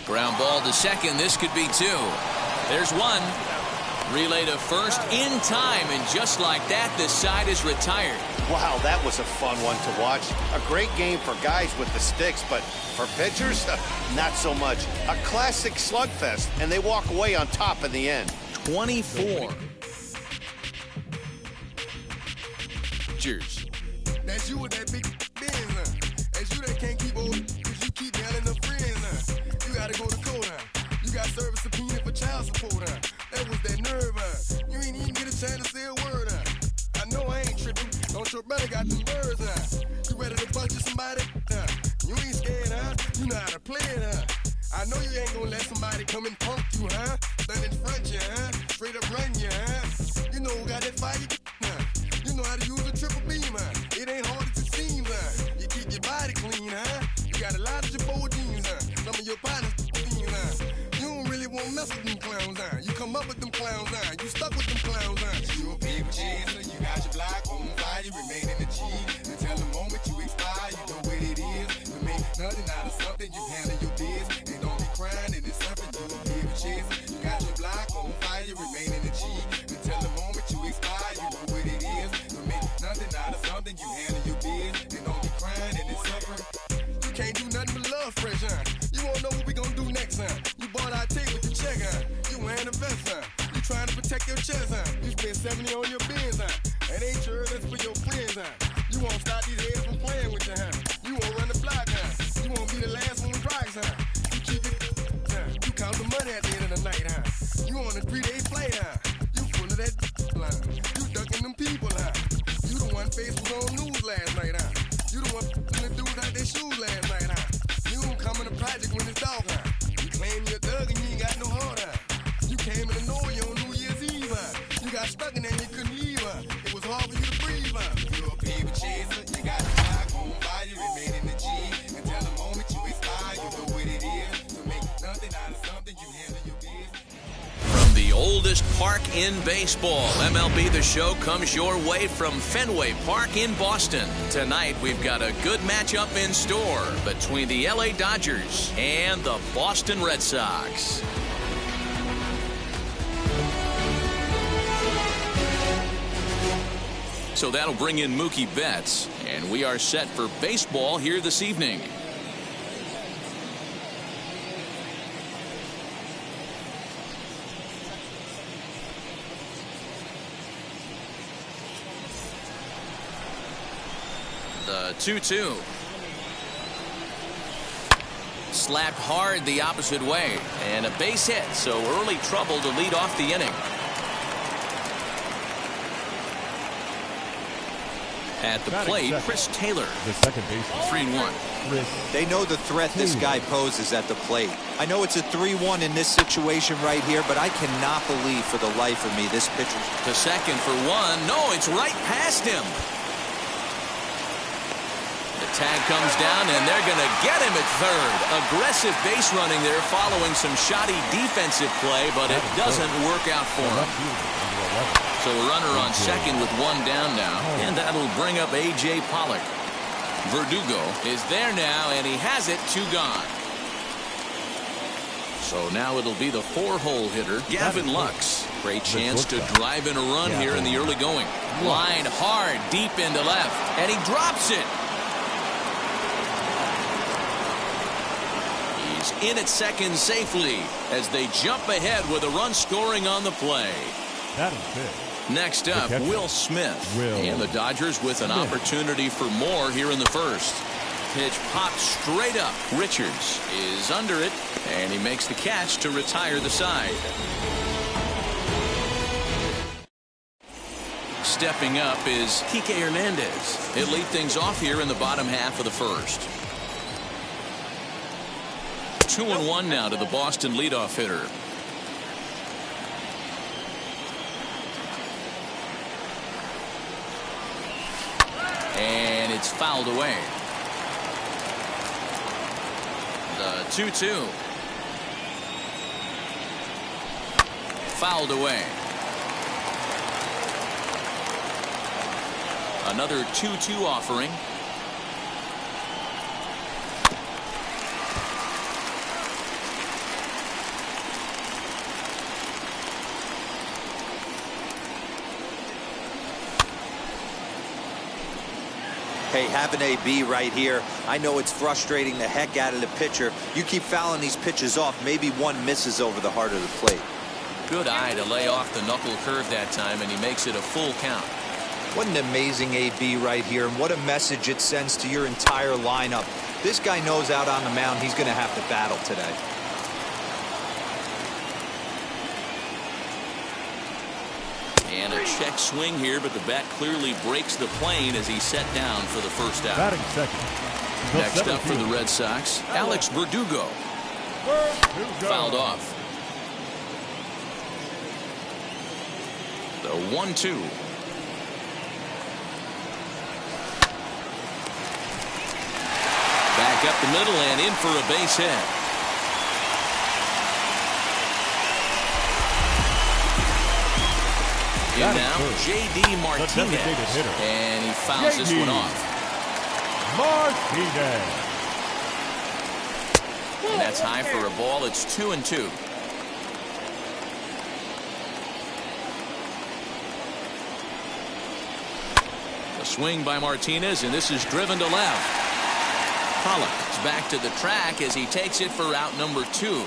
Ground ball to second. This could be two. There's one. Relay to first in time, and just like that, the side is retired. Wow, that was a fun one to watch. A great game for guys with the sticks, but for pitchers, not so much. A classic slugfest, and they walk away on top in the end. 24. Cheers. That's you with that big Benz, That's you that can't keep old, cause you keep yelling the friends, You gotta go to court, You got service subpoena for child support, That was that nerve, You ain't even get a chance to say a word, I know I ain't tripping. Don't your brother got them birds, You ready to punch somebody, You ain't scared, You know how to play it, I know you ain't gonna let somebody come and punk you, Stand in front you, Straight up run you, You know who got that fire, You know how to use a triple beam, It ain't hard as it seems, You keep your body clean, You got a lot of your bold jeans, Some of your partners, You don't really want to mess with them clowns, You come up with them clowns, You stuck with them clowns, You a paper chaser, you got your block on fire, you remain in the G. Until the moment you expire, you know what it is. You make nothing out of something, you handle your biz. And don't be crying, it is something, you a paper chaser. You got your block on fire, you remain in the G. Until the moment you expire, you know what it is. You make nothing out of something, you handle your biz. And don't be crying, it is something. You can't do nothing but love fresh, You won't know what we gonna do next, You bought our tape with your check, You wearing a vest, You trying to protect your chest, You spend 70 on your bins, That ain't yours, that's for your friends, You won't stop these heads from playing with you, You won't run the block, You won't be the last one with rocks, You keep it, You count the money at the end of the night, You on a 3-day flight, You full of that line. You ducking them people, You the one face was on news last night, You the one the dudes out their shoes last night, You don't come in the project when it's dark, You claim you're a thug and you ain't got no heart, You came in the Norway on New Year's Eve, You got stuck in there and you couldn't leave, It was hard for you to breathe, You're a paper chaser, you got the block on fire, you remain in the G. Until the moment you expire, you know what it is. To make nothing out of something, you handle your business. From the oldest park in baseball, MLB The Show comes your way from Fenway Park in Boston. Tonight, we've got a good matchup in store between the LA Dodgers and the Boston Red Sox. So that'll bring in Mookie Betts, and we are set for baseball here this evening. The 2-2. Slapped hard the opposite way, and a base hit, so early trouble to lead off the inning. At the plate, Chris Taylor. The second baseman. 3-1. They know the threat this guy poses at the plate. I know it's a 3-1 in this situation right here, but I cannot believe for the life of me this pitcher. To second for one. No, it's right past him. The tag comes down, and they're going to get him at third. Aggressive base running there following some shoddy defensive play, but it doesn't work out for him. So a runner on second with one down now, and that'll bring up A.J. Pollock. Verdugo is there now, and he has it, 2 gone. So now it'll be the 4-hole hitter, Gavin Lux. Great chance to drive in a run here in the early going. Line hard, deep into left, and he drops it. He's in at second safely as they jump ahead with a run scoring on the play. That is big. Next up, Will Smith. And the Dodgers with an opportunity for more here in the first. Pitch popped straight up. Richards is under it, and he makes the catch to retire the side. Stepping up is Kike Hernandez. He'll lead things off here in the bottom half of the first. 2-1 now to the Boston leadoff hitter. And it's fouled away. The 2-2. Fouled away. Another 2-2 offering. Hey, have an AB right here. I know it's frustrating the heck out of the pitcher. You keep fouling these pitches off, maybe one misses over the heart of the plate. Good eye to lay off the knuckle curve that time, and he makes it a full count. What an amazing AB right here, and what a message it sends to your entire lineup. This guy knows out on the mound he's going to have to battle today. And a check swing here, but the bat clearly breaks the plane as he's set down for the first out. Batting second. Next up for the Red Sox, Alex Verdugo. Fouled off. The 1-2. Back up the middle and in for a base hit. In now, J.D. Martinez, and he fouls this one off. Martinez. And that's high for a ball. It's 2-2. A swing by Martinez, and this is driven to left. Pollock is back to the track as he takes it for out number 2.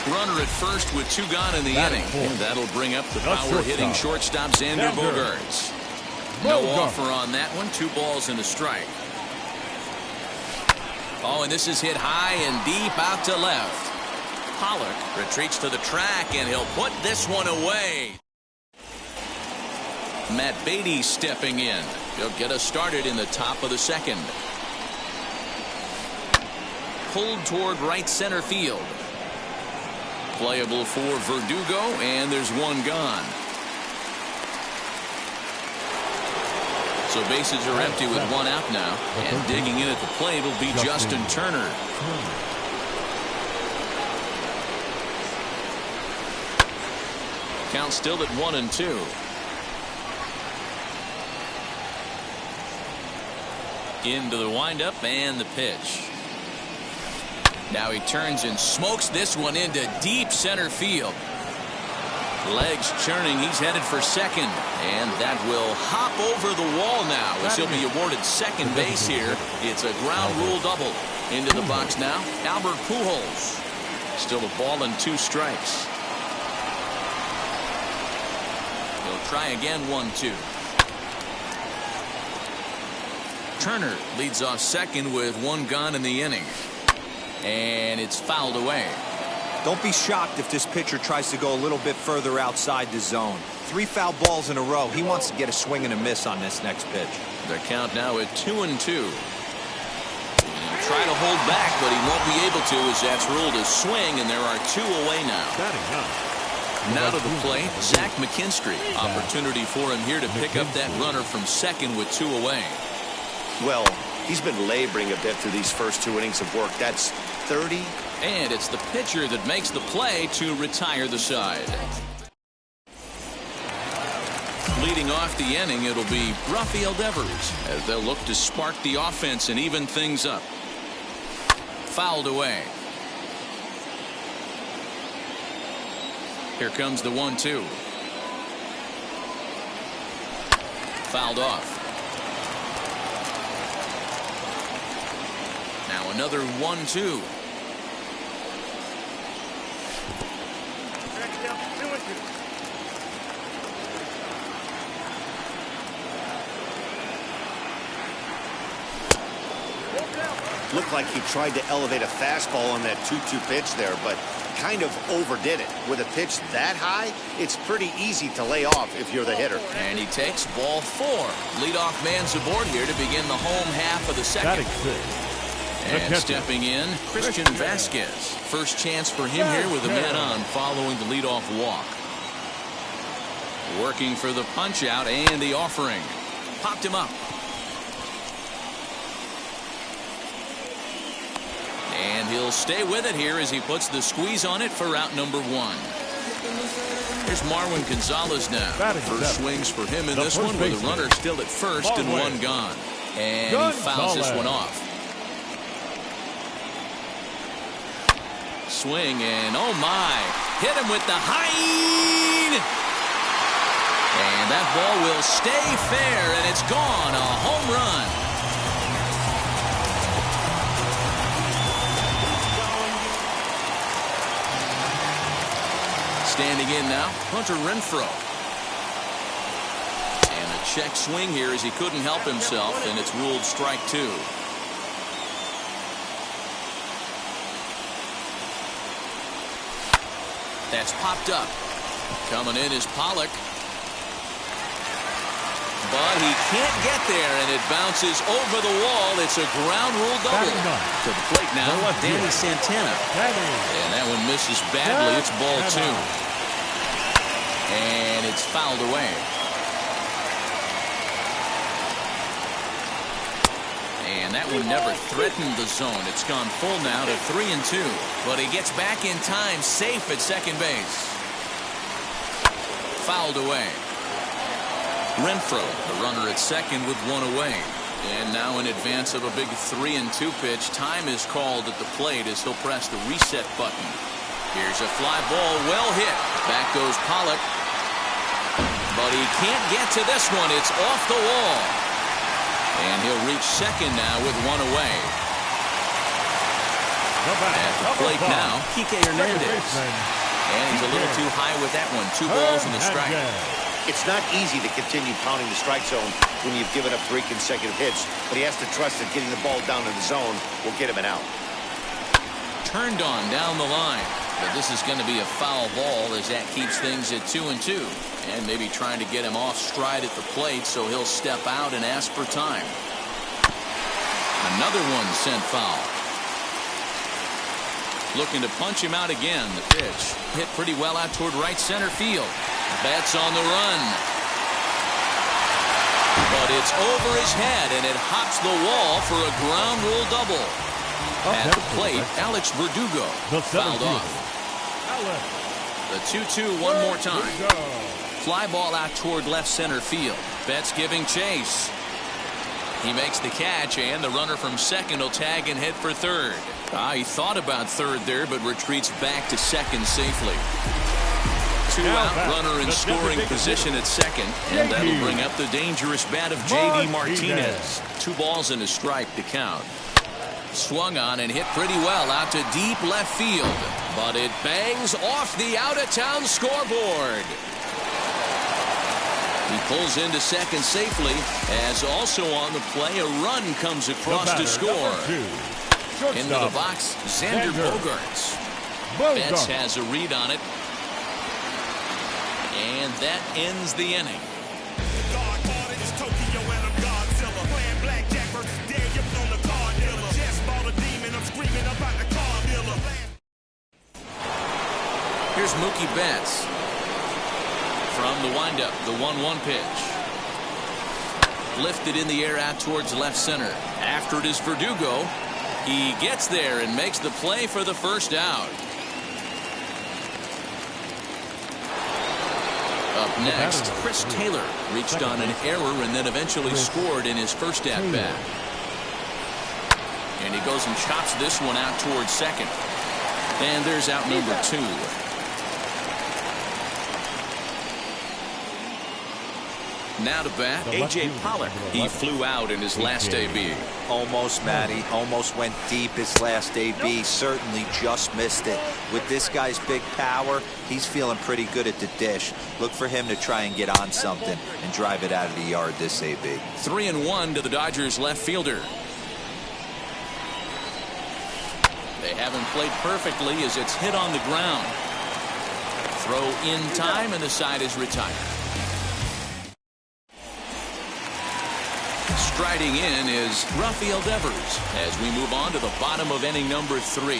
Runner at first with 2 gone in the inning. And that'll bring up the power-hitting shortstop Xander Bogaerts. No offer on that one. 2 balls and a strike. Oh, and this is hit high and deep out to left. Pollock retreats to the track, and he'll put this one away. Matt Beatty stepping in. He'll get us started in the top of the second. Pulled toward right center field. Playable for Verdugo, and there's 1 gone. So bases are empty with 1 out now. And digging in at the plate will be Justin Turner. Count still at 1-2. Into the windup and the pitch. Now he turns and smokes this one into deep center field. Legs churning. He's headed for second. And that will hop over the wall now as he'll be awarded second base here. It's a ground rule double. Into the box now, Albert Pujols. Still a ball and 2 strikes. He'll try again, 1-2. Turner leads off second with 1 gone in the inning. And it's fouled away. Don't be shocked if this pitcher tries to go a little bit further outside the zone. 3 foul balls in a row. He wants to get a swing and a miss on this next pitch. The count now at 2-2. He'll try to hold back, but he won't be able to as that's ruled a swing, and there are 2 away now. Now to the plate, Zach McKinstry. Opportunity for him here to pick up that runner from second with 2 away. Well, he's been laboring a bit through these first 2 innings of work. That's 30. And it's the pitcher that makes the play to retire the side. Leading off the inning, it'll be Rafael Devers as they'll look to spark the offense and even things up. Fouled away. Here comes the 1-2. Fouled off. Now another 1-2. Looked like he tried to elevate a fastball on that 2-2 pitch there, but kind of overdid it. With a pitch that high, it's pretty easy to lay off if you're the hitter. And he takes ball 4. Leadoff man's aboard here to begin the home half of the second. And stepping in, Christian Vasquez. First chance for him here with a man on following the leadoff walk. Working for the punch out and the offering. Popped him up. And he'll stay with it here as he puts the squeeze on it for out number 1. Here's Marwin Gonzalez now. First swings for him in this one with a runner still at first and 1 gone. And he fouls this one off. Swing and oh my, hit him with the high. And And that ball will stay fair, and it's gone. A home run. Standing in now, Hunter Renfroe. And a check swing here as he couldn't help himself, and it's ruled strike 2. That's popped up. Coming in is Pollock. But he can't get there, and it bounces over the wall. It's a ground rule double. To the plate now, Danny Santana. And that one misses badly. It's ball 2. And it's fouled away. And that one never threatened the zone. It's gone full now to 3-2. But he gets back in time, safe at second base. Fouled away. Renfroe, the runner at second with 1 away. And now in advance of a big 3-2 pitch, time is called at the plate as he'll press the reset button. Here's a fly ball, well hit. Back goes Pollock. But he can't get to this one. It's off the wall. And he'll reach second now with 1 away. At the plate now, Kike Hernandez. And he's a little too high with that one. 2 balls and a strike. It's not easy to continue pounding the strike zone when you've given up 3 consecutive hits, but he has to trust that getting the ball down in the zone will get him an out. Turned on down the line, but this is going to be a foul ball as that keeps things at 2-2, and maybe trying to get him off stride at the plate so he'll step out and ask for time. Another one sent foul. Looking to punch him out again. The pitch hit pretty well out toward right center field. Betts on the run. But it's over his head, and it hops the wall for a ground rule double. At the plate, Alex Verdugo fouled off. The 2-2 one more time. Fly ball out toward left center field. Betts giving chase. He makes the catch, and the runner from second will tag and head for third. He thought about third there, but retreats back to second safely. 2 out, runner in scoring position at second, and that'll bring up the dangerous bat of J.D. Martinez. 2 balls and a strike to count. Swung on and hit pretty well out to deep left field, but it bangs off the out-of-town scoreboard. He pulls into second safely, as also on the play a run comes across to score. Into the box, Xander Bogaerts. Betts has a read on it. And that ends the inning. Here's Mookie Betts. From the windup, the 1-1 pitch. Lifted in the air out towards left center. After it is Verdugo. He gets there and makes the play for the first out. Up next, Chris Taylor reached on an error and then eventually scored in his first at-bat. And he goes and chops this one out towards second. And there's out number 2. Now to bat, A.J. Pollock. He flew out in his last AB. Almost, Matty. Almost went deep his last AB. Certainly just missed it. With this guy's big power, he's feeling pretty good at the dish. Look for him to try and get on something and drive it out of the yard this AB. 3-1 to the Dodgers left fielder. They haven't played perfectly as it's hit on the ground. Throw in time, and the side is retired. Striding in is Rafael Devers as we move on to the bottom of inning number 3.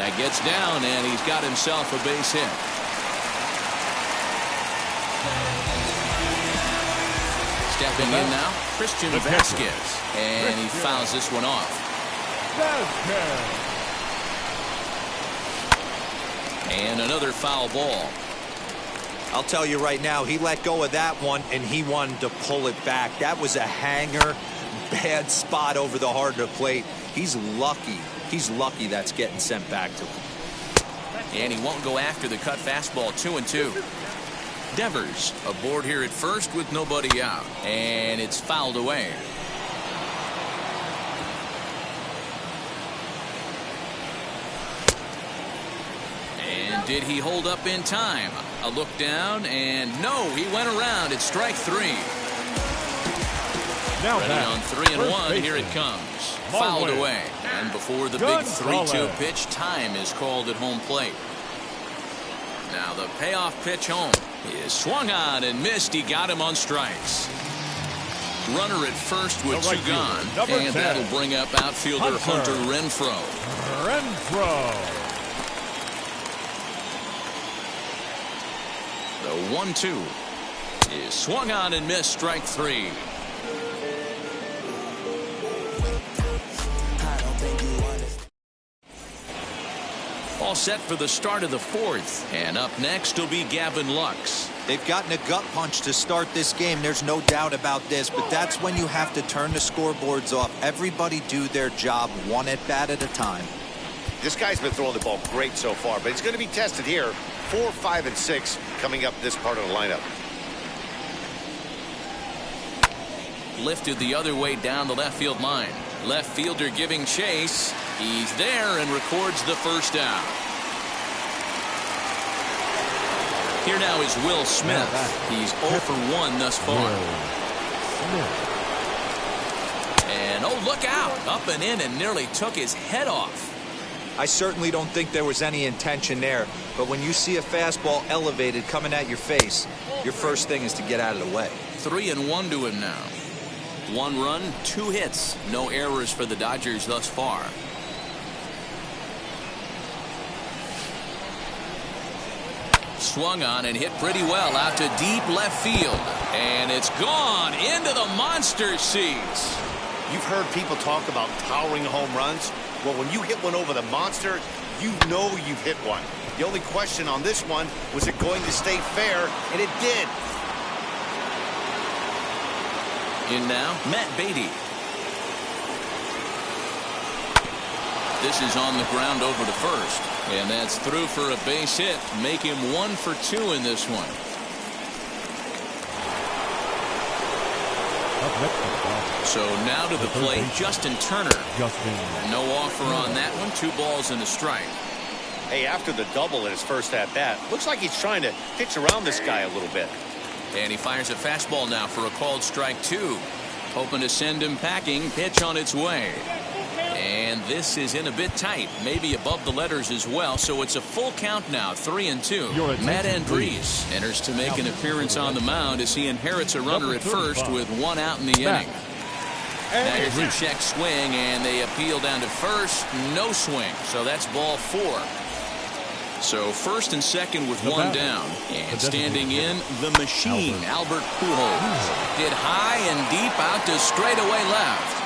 That gets down, and he's got himself a base hit. Stepping in now, Christian Vasquez, and he fouls this one off. And another foul ball. I'll tell you right now, he let go of that one, and he wanted to pull it back. That was a hanger, bad spot over the heart of the plate. He's lucky He's lucky that's getting sent back to him. And he won't go after the cut fastball. 2-2. Devers aboard here at first with nobody out. And it's fouled away. And did he hold up in time? A look down, and no, he went around. It's strike 3. Now ready on 3-1. Here it comes. Fouled away. And before the big 3-2 pitch, time is called at home plate. Now the payoff pitch home is swung on and missed. He got him on strikes. Runner at first with 2 gone. And that'll bring up outfielder Hunter Renfroe. The 1-2 is swung on and missed. Strike 3. All set for the start of the 4th. And up next will be Gavin Lux. They've gotten a gut punch to start this game. There's no doubt about this, but that's when you have to turn the scoreboards off. Everybody do their job one at bat at a time. This guy's been throwing the ball great so far, but he's going to be tested here. 4, 5, and 6 coming up this part of the lineup. Lifted the other way down the left field line. Left fielder giving chase. He's there and records the first out. Here now is Will Smith. He's 0 for 1 thus far. And oh, look out. Up and in and nearly took his head off. I certainly don't think there was any intention there, but when you see a fastball elevated coming at your face, your first thing is to get out of the way. 3-1 to him now. 1 run, 2 hits. No errors for the Dodgers thus far. Swung on and hit pretty well out to deep left field. And it's gone into the monster seats. You've heard people talk about towering home runs. Well, when you hit one over the monster, you know you've hit one. The only question on this one, was it going to stay fair? And it did. In now, Matt Beatty. This is on the ground over to first. And that's through for a base hit. Make him 1 for 2 in this one. So now to the plate, Justin Turner. No offer on that one. 2 balls and a strike. Hey, after the double in his first at-bat, looks like he's trying to pitch around this guy a little bit. And he fires a fastball now for a called strike 2. Hoping to send him packing. Pitch on its way. And this is in a bit tight, maybe above the letters as well, so it's a full count now, 3-2. Matt Andrees enters to make an appearance on the mound as he inherits a runner at first with 1 out in the inning. Now here's a check swing, and they appeal down to first. No swing, so that's ball 4. So first and second with 1 down. And standing in, the machine, Albert Pujols. Hit high and deep out to straightaway left.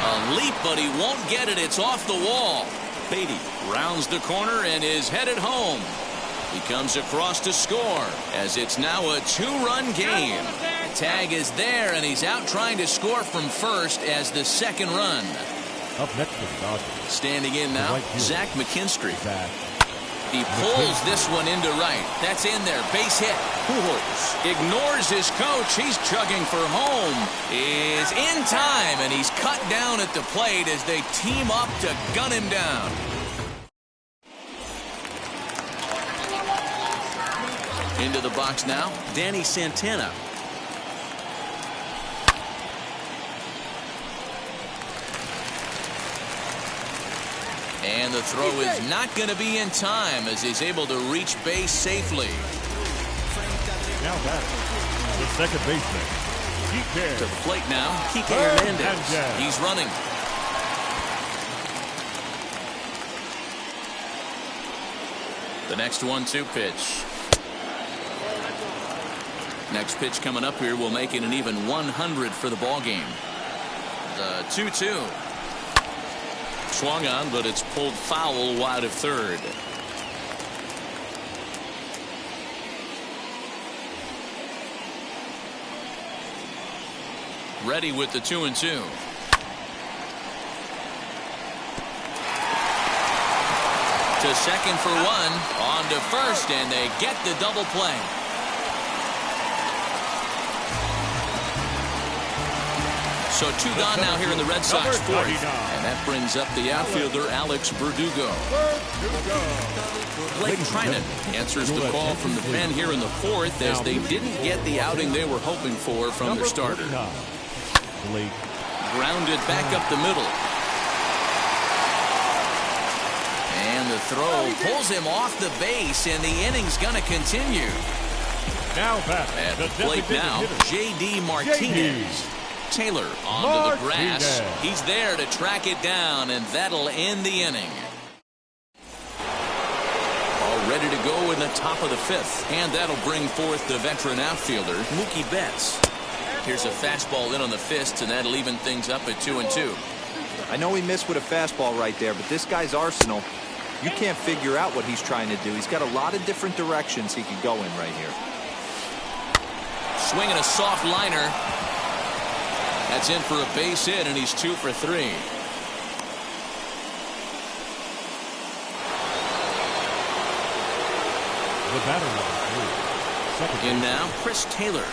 A leap, but he won't get it. It's off the wall. Beatty rounds the corner and is headed home. He comes across to score as it's now a 2-run game. Tag is there, and he's out trying to score from first as the second run. Up next for the Dodgers. Standing in now, Zach McKinstry. He pulls this one into right. That's in there. Base hit. Pujols ignores his coach. He's chugging for home. Is in time, and he's cut down at the plate as they team up to gun him down. Into the box now, Danny Santana. And the throw is not going to be in time as he's able to reach base safely. Now back, the second baseman, to the plate now, Kike Hernandez. He's running. The next 1-2 pitch. Next pitch coming up here will make it an even 100 for the ball game. The 2-2. Swung on, but it's pulled foul wide of third. Ready with the 2-2. To second for one. On to first, and they get the double play. So 2 gone now here in the Red Sox fourth. And that brings up the outfielder, Alex Verdugo. Blake Trinan answers the call from the pen here in the fourth as they didn't get the outing they were hoping for from their starter. Grounded back up the middle. And the throw pulls him off the base, and the inning's going to continue. Now back at the plate now, J.D. Martinez. Taylor onto the grass. He's there to track it down, and that'll end the inning. All ready to go in the top of the fifth, and that'll bring forth the veteran outfielder, Mookie Betts. Here's a fastball in on the fists, and that'll even things up at 2-2. I know he missed with a fastball right there, but this guy's arsenal, you can't figure out what he's trying to do. He's got a lot of different directions he could go in right here. Swinging a soft liner. That's in for a base hit, and he's 2 for 3. The batter in now, Chris Taylor.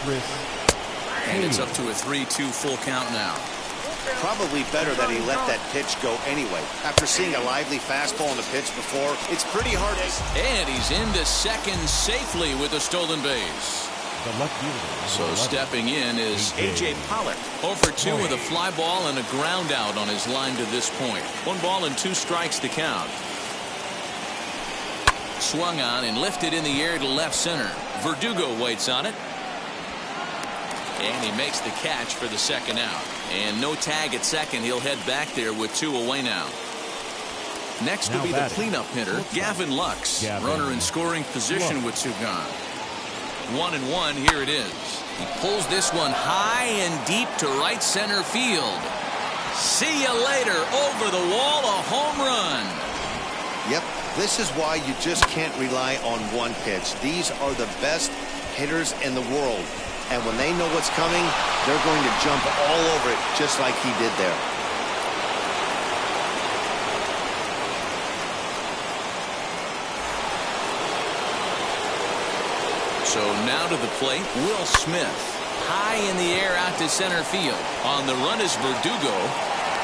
And it's up to a 3-2 full count now. Probably better that he let that pitch go anyway. After seeing a lively fastball on the pitch before, it's pretty hard to... And he's into second safely with a stolen base. So stepping in is A.J. Pollock. 0 for 2 with a fly ball and a ground out on his line to this point. 1 ball and 2 strikes to count. Swung on and lifted in the air to left center. Verdugo waits on it. And he makes the catch for the second out. And no tag at second. He'll head back there with 2 away now. Next will be the cleanup hitter, Gavin Lux. Runner in scoring position with 2 gone. 1-1, here it is. He pulls this one high and deep to right center field. See you later. Over the wall, a home run. Yep, this is why you just can't rely on one pitch. These are the best hitters in the world. And when they know what's coming, they're going to jump all over it, just like he did there. So now to the plate, Will Smith. High in the air out to center field. On the run is Verdugo.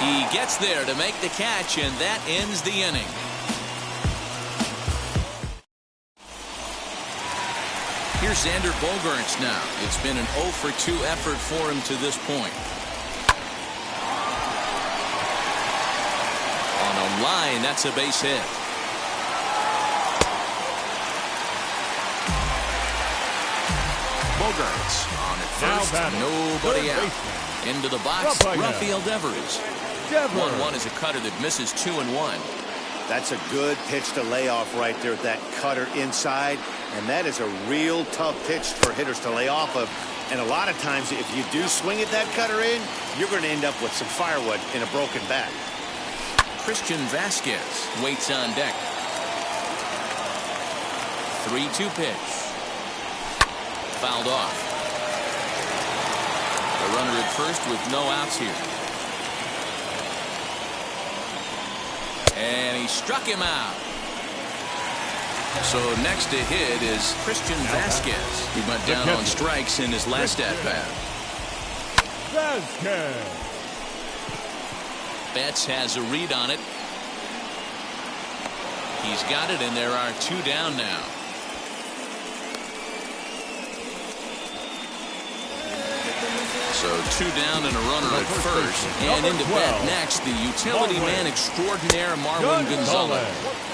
He gets there to make the catch, and that ends the inning. Here's Xander Bogaerts now. It's been an 0 for 2 effort for him to this point. On a line, that's a base hit. Bogaerts on at first, nobody out. Into the box, Rafael Devers. 1-1 is a cutter that misses 2-1. That's a good pitch to lay off right there, that cutter inside. And that is a real tough pitch for hitters to lay off of. And a lot of times, if you do swing at that cutter in, you're going to end up with some firewood in a broken bat. Christian Vasquez waits on deck. 3-2 pitch. Fouled off. The runner at first with no outs here. And he struck him out. So next to hit is Christian Vasquez. He went down on strikes in his last at-bat. Betts has a read on it. He's got it, and there are 2 down now. So 2 down and a runner at first. And into bat next, the utility man extraordinaire, Marwin Gonzalez.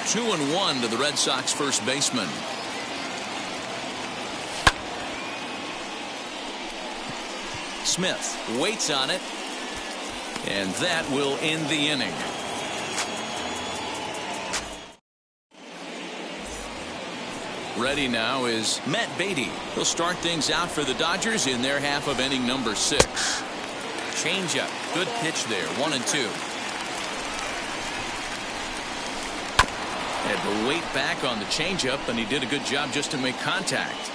2-1 to the Red Sox first baseman. Smith waits on it. And that will end the inning. Ready now is Matt Beatty. He'll start things out for the Dodgers in their half of inning number 6. Changeup. Good pitch there. 1-2. Had to wait back on the changeup, and he did a good job just to make contact.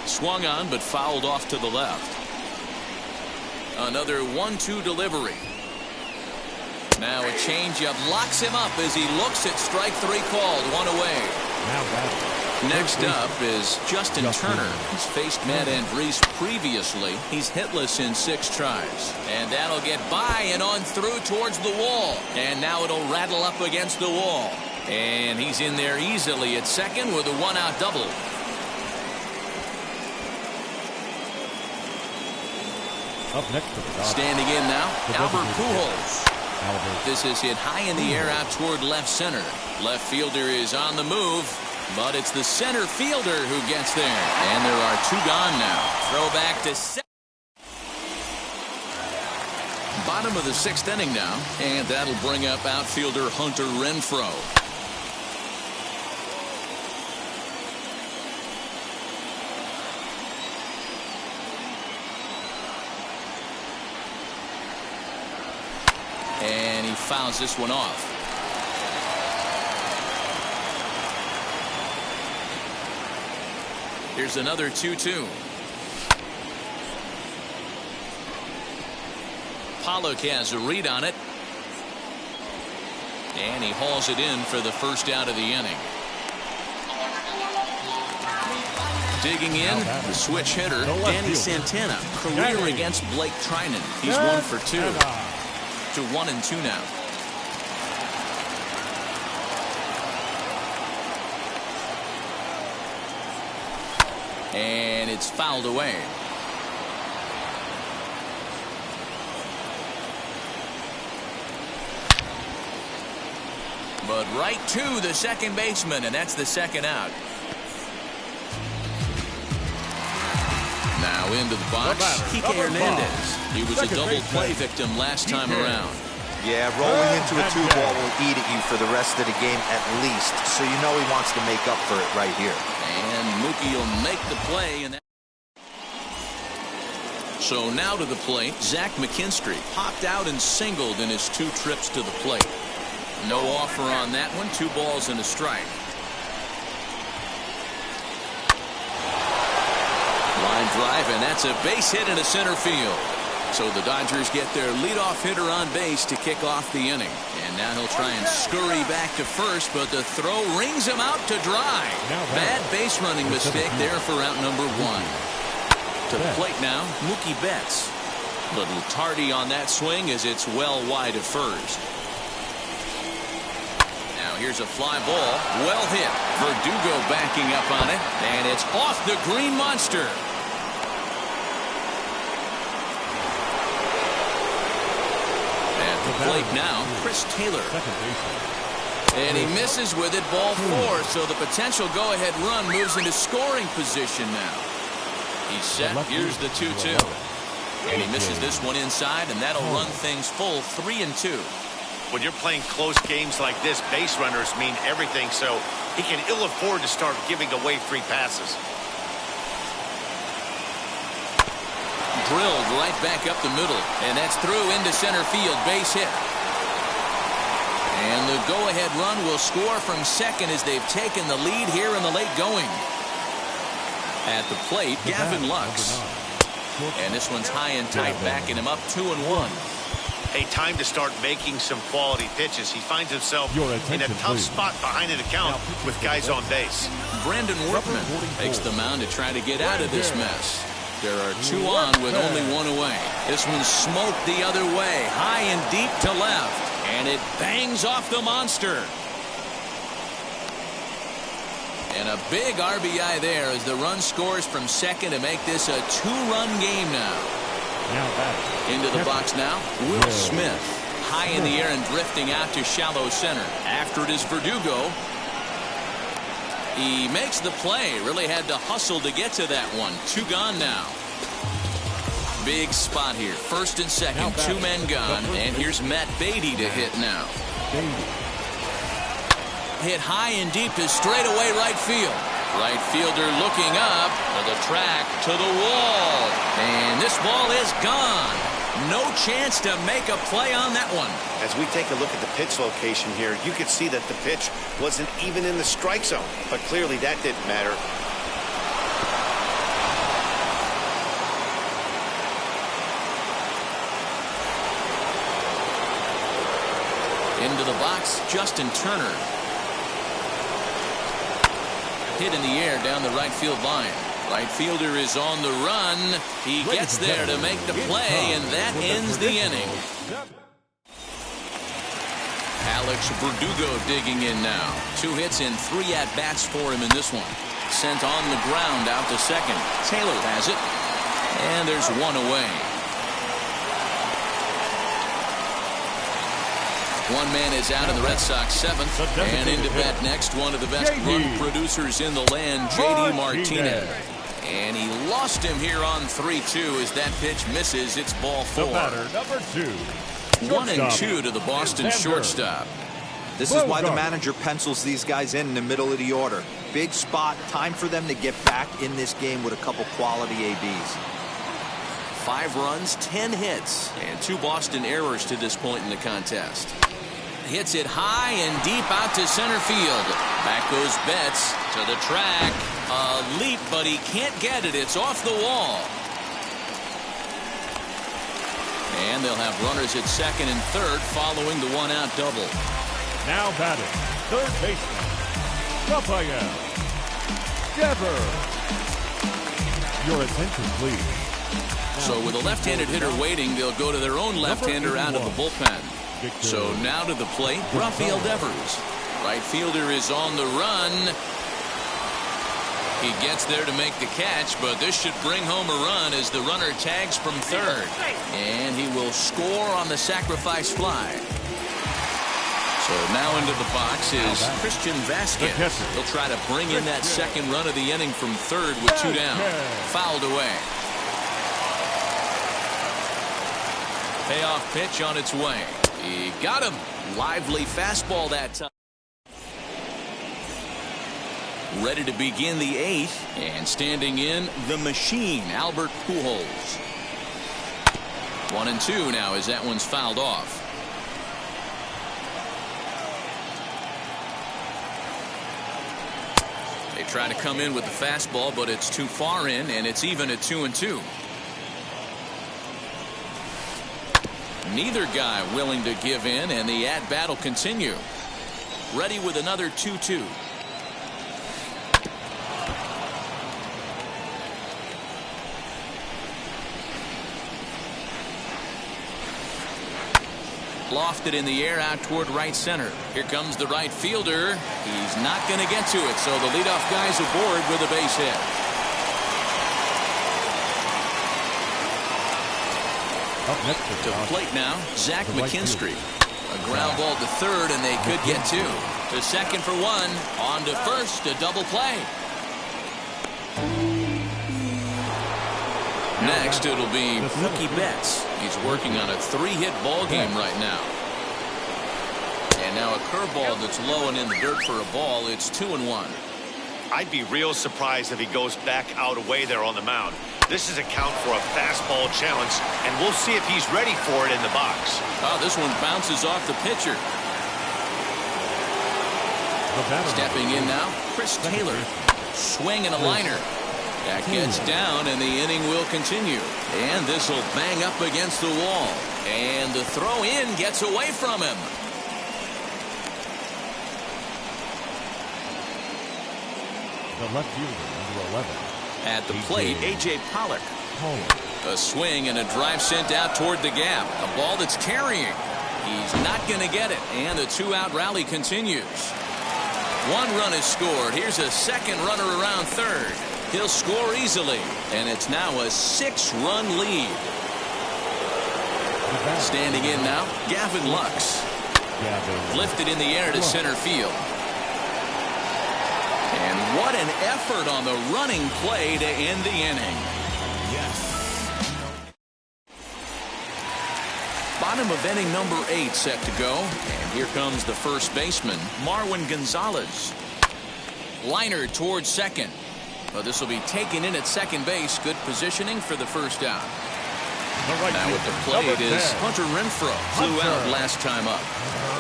Swung on, but fouled off to the left. Another 1-2 delivery. Now a changeup locks him up as he looks at strike 3 called. 1 away. Now batting. Next up is Justin Turner. He's faced Matt Andriese previously. He's hitless in 6 tries. And that'll get by and on through towards the wall. And now it'll rattle up against the wall. And he's in there easily at second with a 1-out double. Up next to the Dodgers. Standing in now, Albert Pujols. Albert. This is hit high in the air out toward left center. Left fielder is on the move, but it's the center fielder who gets there. And there are 2 gone now. Throw back to second. Bottom of the 6th inning now, and that'll bring up outfielder Hunter Renfroe. And he fouls this one off. Here's another 2-2. Pollock has a read on it. And he hauls it in for the first out of the inning. Digging in, the switch hitter, Danny Santana. Career against Blake Trinan. He's 1 for 2. To 1-2 now. And it's fouled away. But right to the second baseman, and that's the second out. Now into the box, Kike Hernandez. He was a double play victim last time around. Yeah, rolling into a 2-ball will eat at you for the rest of the game at least. So you know he wants to make up for it right here. And Mookie will make the play. And so now to the plate, Zach McKinstry popped out and singled in his 2 trips to the plate. No offer on that one. 2 balls and a strike. Line drive, and that's a base hit into center field. So the Dodgers get their leadoff hitter on base to kick off the inning. And now he'll try and scurry back to first, but the throw rings him out to dry. Bad base running mistake there for out number 1. To the plate now, Mookie Betts. Little tardy on that swing as it's well wide of first. Now here's a fly ball. Well hit. Verdugo backing up on it. And it's off the green monster. Plate now, Chris Taylor. And he misses with it, ball 4. So the potential go-ahead run moves into scoring position now. He's set. Here's the 2-2. And he misses this one inside, and that'll run things full 3-2. When you're playing close games like this, base runners mean everything, so he can ill afford to start giving away free passes. Drilled right back up the middle, and that's through into center field, base hit. And the go-ahead run will score from second as they've taken the lead here in the late going. At the plate, Gavin Lux. And this one's high and tight, backing him up 2-1. Hey, time to start making some quality pitches. He finds himself in a tough spot behind an account with guys on base. Brandon Workman takes the mound to try to get out of this mess. There are 2 on with only 1 away. This one's smoked the other way, high and deep to left. And it bangs off the monster. And a big RBI there as the run scores from second to make this a 2-run game now. Into the box now, Will Smith. High in the air and drifting out to shallow center. After it is Verdugo. He makes the play. Really had to hustle to get to that one. 2 gone now. Big spot here. First and second, 2 men gone. And here's Matt Beatty to hit now. Hit high and deep to straightaway right field. Right fielder looking up to the track, to the wall. And this ball is gone. No chance to make a play on that one. As we take a look at the pitch location here, you could see that the pitch wasn't even in the strike zone. But clearly that didn't matter. Into the box, Justin Turner. Hit in the air down the right field line. Right fielder is on the run. He gets there to make the play, and that ends the inning. Alex Verdugo digging in now. 2 hits and 3 at-bats for him in this one. Sent on the ground out to second. Taylor has it. And there's 1 away. 1 man is out in the Red Sox 7th. And into bat next, one of the best run producers in the land, J.D. Martinez. And he lost him here on 3-2 as that pitch misses. It's ball 4. The batter, number 2. 1-2 to the Boston shortstop. This is why the manager pencils these guys in the middle of the order. Big spot. Time for them to get back in this game with a couple quality ABs. 5 runs, 10 hits, and 2 Boston errors to this point in the contest. Hits it high and deep out to center field. Back goes Betts to the track. A leap, but he can't get it. It's off the wall. And they'll have runners at second and third following the 1-out double. Now batting, third baseman, Rafael Devers. Your attention, please. So with a left-handed hitter waiting, they'll go to their own left-hander out of the bullpen. So now to the plate, Rafael Devers. Right fielder is on the run. He gets there to make the catch, but this should bring home a run as the runner tags from third. And he will score on the sacrifice fly. So now into the box is Christian Vasquez. He'll try to bring in that second run of the inning from third with 2 down. Fouled away. Payoff pitch on its way. He got him. Lively fastball that time. Ready to begin the 8th, and standing in, the machine, Albert Pujols. 1-2 now as that one's fouled off. They try to come in with the fastball, but it's too far in, and it's even at 2-2. Neither guy willing to give in, and the at-bat will continue. Ready with another 2-2. Lofted in the air out toward right center. Here comes the right fielder. He's not going to get to it, so the leadoff guy's aboard with a base hit. Up next to the plate now, Zach McKinstry. A ground ball to third, and they could get 2. To second for 1. On to first, a double play. Next, it'll be Mookie Betts. He's working on a 3-hit ball game right now. And now a curveball that's low and in the dirt for a ball. It's 2-1. I'd be real surprised if he goes back out away there on the mound. This is a count for a fastball challenge, and we'll see if he's ready for it in the box. Oh, this one bounces off the pitcher. Stepping in now, Chris Taylor. Swing and a liner. That gets down, and the inning will continue. And this will bang up against the wall. And the throw in gets away from him. The left fielder, number 11. At the plate, A.J. Pollock. A swing and a drive sent out toward the gap. A ball that's carrying. He's not going to get it. And the 2-out rally continues. 1 run is scored. Here's a second runner around third. He'll score easily. And it's now a 6-run lead. Standing in now, Gavin Lux. Lifted in the air to center field. And what an effort on the running play to end the inning. Yes. Bottom of inning number 8 set to go. And here comes the first baseman, Marwin Gonzalez. Liner towards second. Well, this will be taken in at second base. Good positioning for the first out. Now with the plate is Hunter Renfroe. Flew out last time up.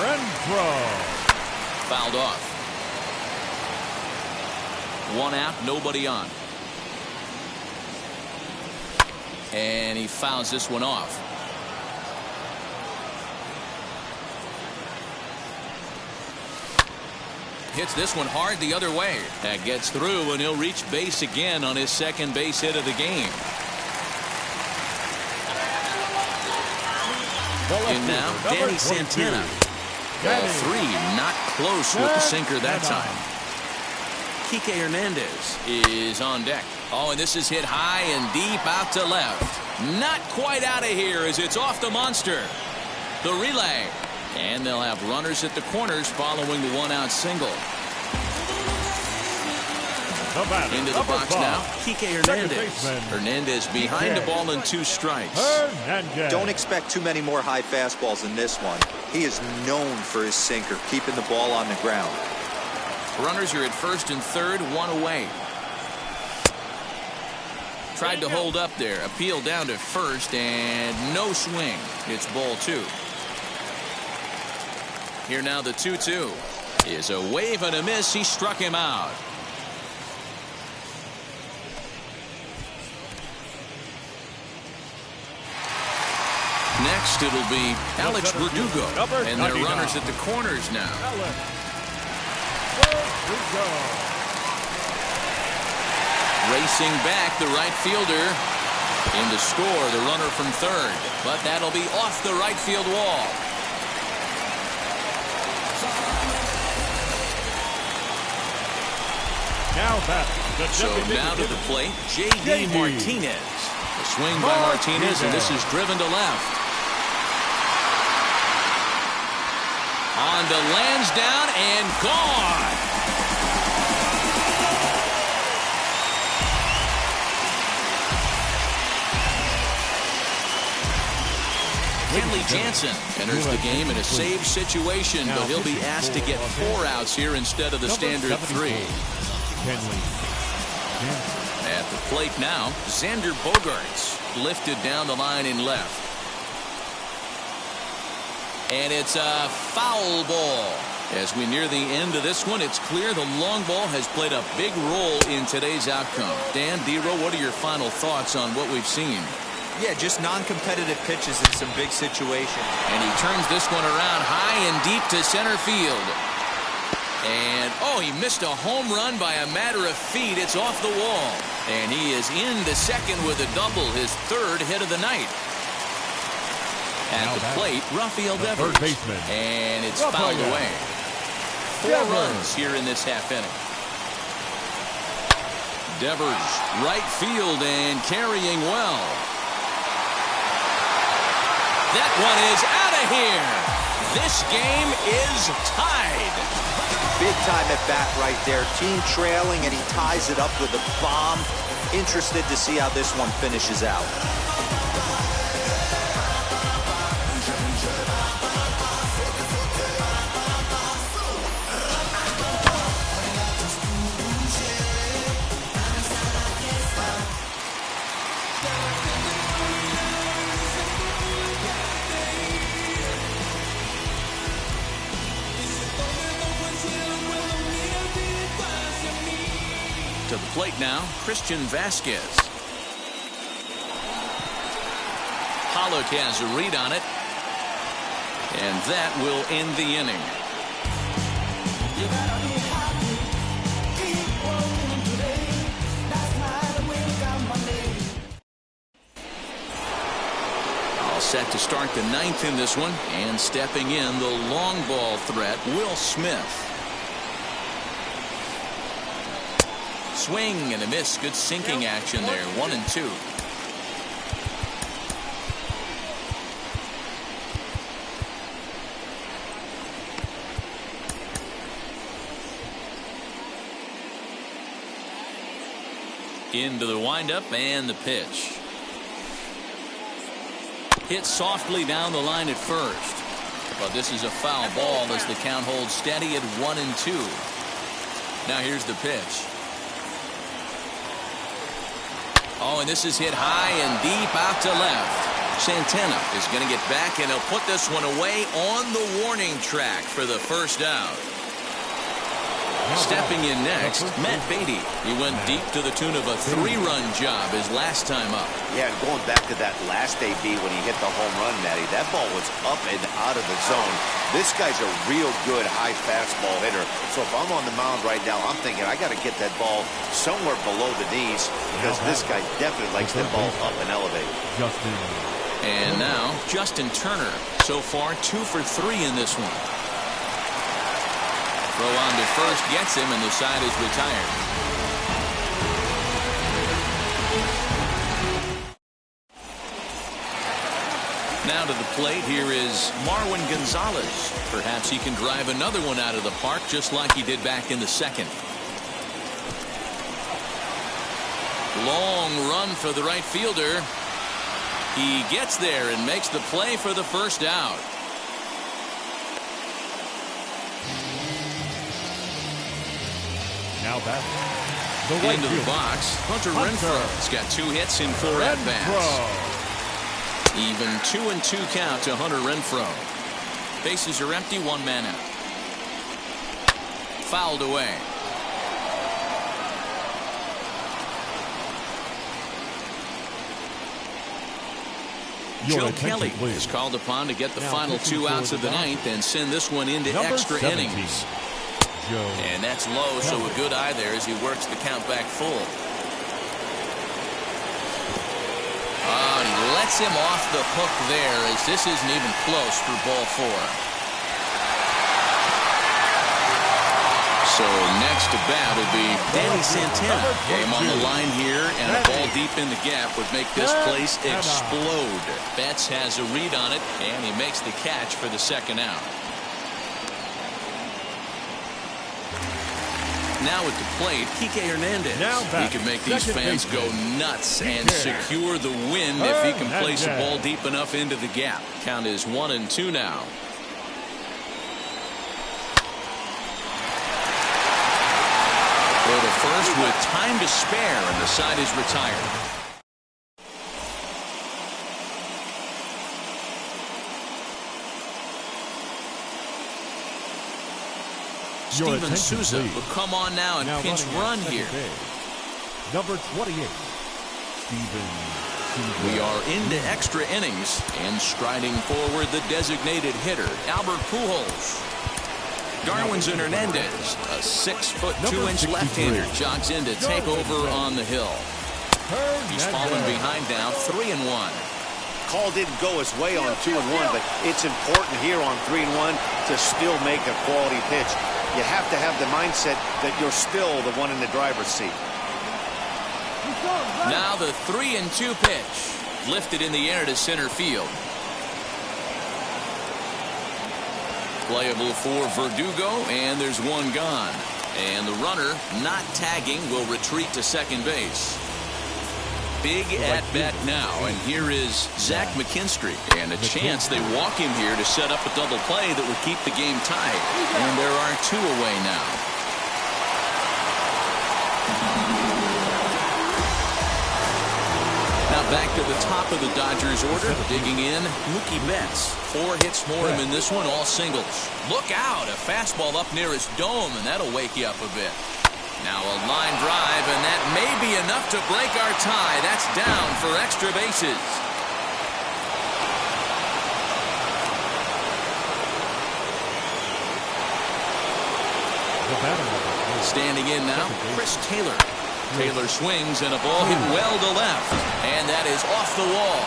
Renfroe. Fouled off. 1 out, nobody on. And he fouls this one off. hits this one hard the other way. That gets through, and he'll reach base again on his second base hit of the game. And now, Danny Santana. Ball 3, not close with the sinker that time. Kike Hernandez is on deck. Oh, and this is hit high and deep out to left. Not quite out of here as it's off the monster. The relay. And they'll have runners at the corners following the one-out single. Into the box now, Kike Hernandez. Hernandez behind the ball and 2 strikes. Don't expect too many more high fastballs in this one. He is known for his sinker, keeping the ball on the ground. Runners are at first and third, 1 away. Tried to hold up there. Appeal down to first, and no swing. It's ball 2. Here now the 2-2 is a wave and a miss. He struck him out. Next it'll be Alex Verdugo, and their runners at the corners now. Racing back, the right fielder. In to score, the runner from third, but that'll be off the right field wall. So now to the plate, J.D. Martinez. A swing by Martinez, and this is driven to left. On to Lansdowne and gone. Kenley Jansen enters the game in a save situation, but he'll be asked to get 4 outs here instead of the standard 3. At the plate now, Xander Bogaerts lifted down the line in left. And it's a foul ball. As we near the end of this one, it's clear the long ball has played a big role in today's outcome. Dan, D-Row, what are your final thoughts on what we've seen? Yeah, just non-competitive pitches in some big situations. And he turns this one around high and deep to center field. And, oh, he missed a home run by a matter of feet. It's off the wall. And he is into second with a double, his 3rd hit of the night. At the plate, Rafael Devers. And it's fouled away. 4 runs here in this half inning. Devers, right field and carrying well. That one is out of here. This game is tied. Big time at bat right there. Team trailing, and he ties it up with a bomb. Interested to see how this one finishes out. To the plate now, Christian Vasquez. Pollock has a read on it, and that will end the inning. All set to start the 9th in this one, and stepping in the long ball threat, Will Smith. Swing and a miss. Good sinking action there. 1-2. Into the windup and the pitch. Hit softly down the line at first. But this is a foul ball as the count holds steady at 1-2. Now here's the pitch. Oh, and this is hit high and deep out to left. Santana is going to get back, and he'll put this one away on the warning track for the first out. Stepping in next, Matt Beatty. He went deep to the tune of a 3-run job his last time up. Yeah, and going back to that last AB when he hit the home run, Matty, that ball was up and out of the zone. This guy's a real good high fastball hitter. So if I'm on the mound right now, I'm thinking I got to get that ball somewhere below the knees because this guy definitely likes that ball up and elevated. And now Justin Turner. So far 2 for 3 in this one. Throw on to first gets him, and the side is retired. Now to the plate, here is Marwin Gonzalez. Perhaps he can drive another one out of the park just like he did back in the second. Long run for the right fielder. He gets there and makes the play for the first out. Now back. The right into the box, Hunter Renfroe's got 2 hits in 4 at-bats. Even 2-2 count to Hunter Renfroe. Bases are empty, 1 man out. Fouled away. Joe Kelly is called upon to get the final 2 outs of the 9th and send this one into extra innings. And that's low, so a good eye there as he works the count back full. He lets him off the hook there as this isn't even close for ball 4. So next to bat will be Danny Santana. Game on the line here, and a ball deep in the gap would make this place explode. Betts has a read on it, and he makes the catch for the second out. Now at the plate, Kike Hernandez. He can make these fans go nuts and secure the win if he can place a ball deep enough into the gap. Count is 1-2 now. Throw to first with time to spare, and the side is retired. Steven Souza will come on now and pinch run here. Number 28, Steven Souza. We are into extra innings, and striding forward the designated hitter, Albert Pujols. Darwinzon Hernandez, a 6'2" left-hander, jogs in to take over on the hill. He's fallen behind now, 3-1. Call didn't go his way on 2-1, but it's important here on 3-1 to still make a quality pitch. You have to have the mindset that you're still the one in the driver's seat. Now the 3-2 pitch, lifted in the air to center field. Playable for Verdugo, and there's 1 gone. And the runner, not tagging, will retreat to second base. Big at-bat now, and here is Zach McKinstry, and a chance they walk him here to set up a double play that would keep the game tied. And there are 2 away now. Now back to the top of the Dodgers order, digging in, Mookie Betts. 4 hits for him in this one, all singles. Look out, a fastball up near his dome, and that'll wake you up a bit. Now a line drive, and that may be enough to break our tie. That's down for extra bases. Standing in now, Chris Taylor. Taylor swings, and a ball hit well to left, and that is off the wall.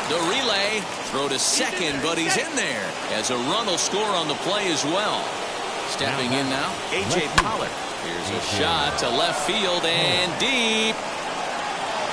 The relay, throw to second, but he's in there as a run will score on the play as well. Stepping in now, A.J. Pollard. Here's a shot to left field and deep.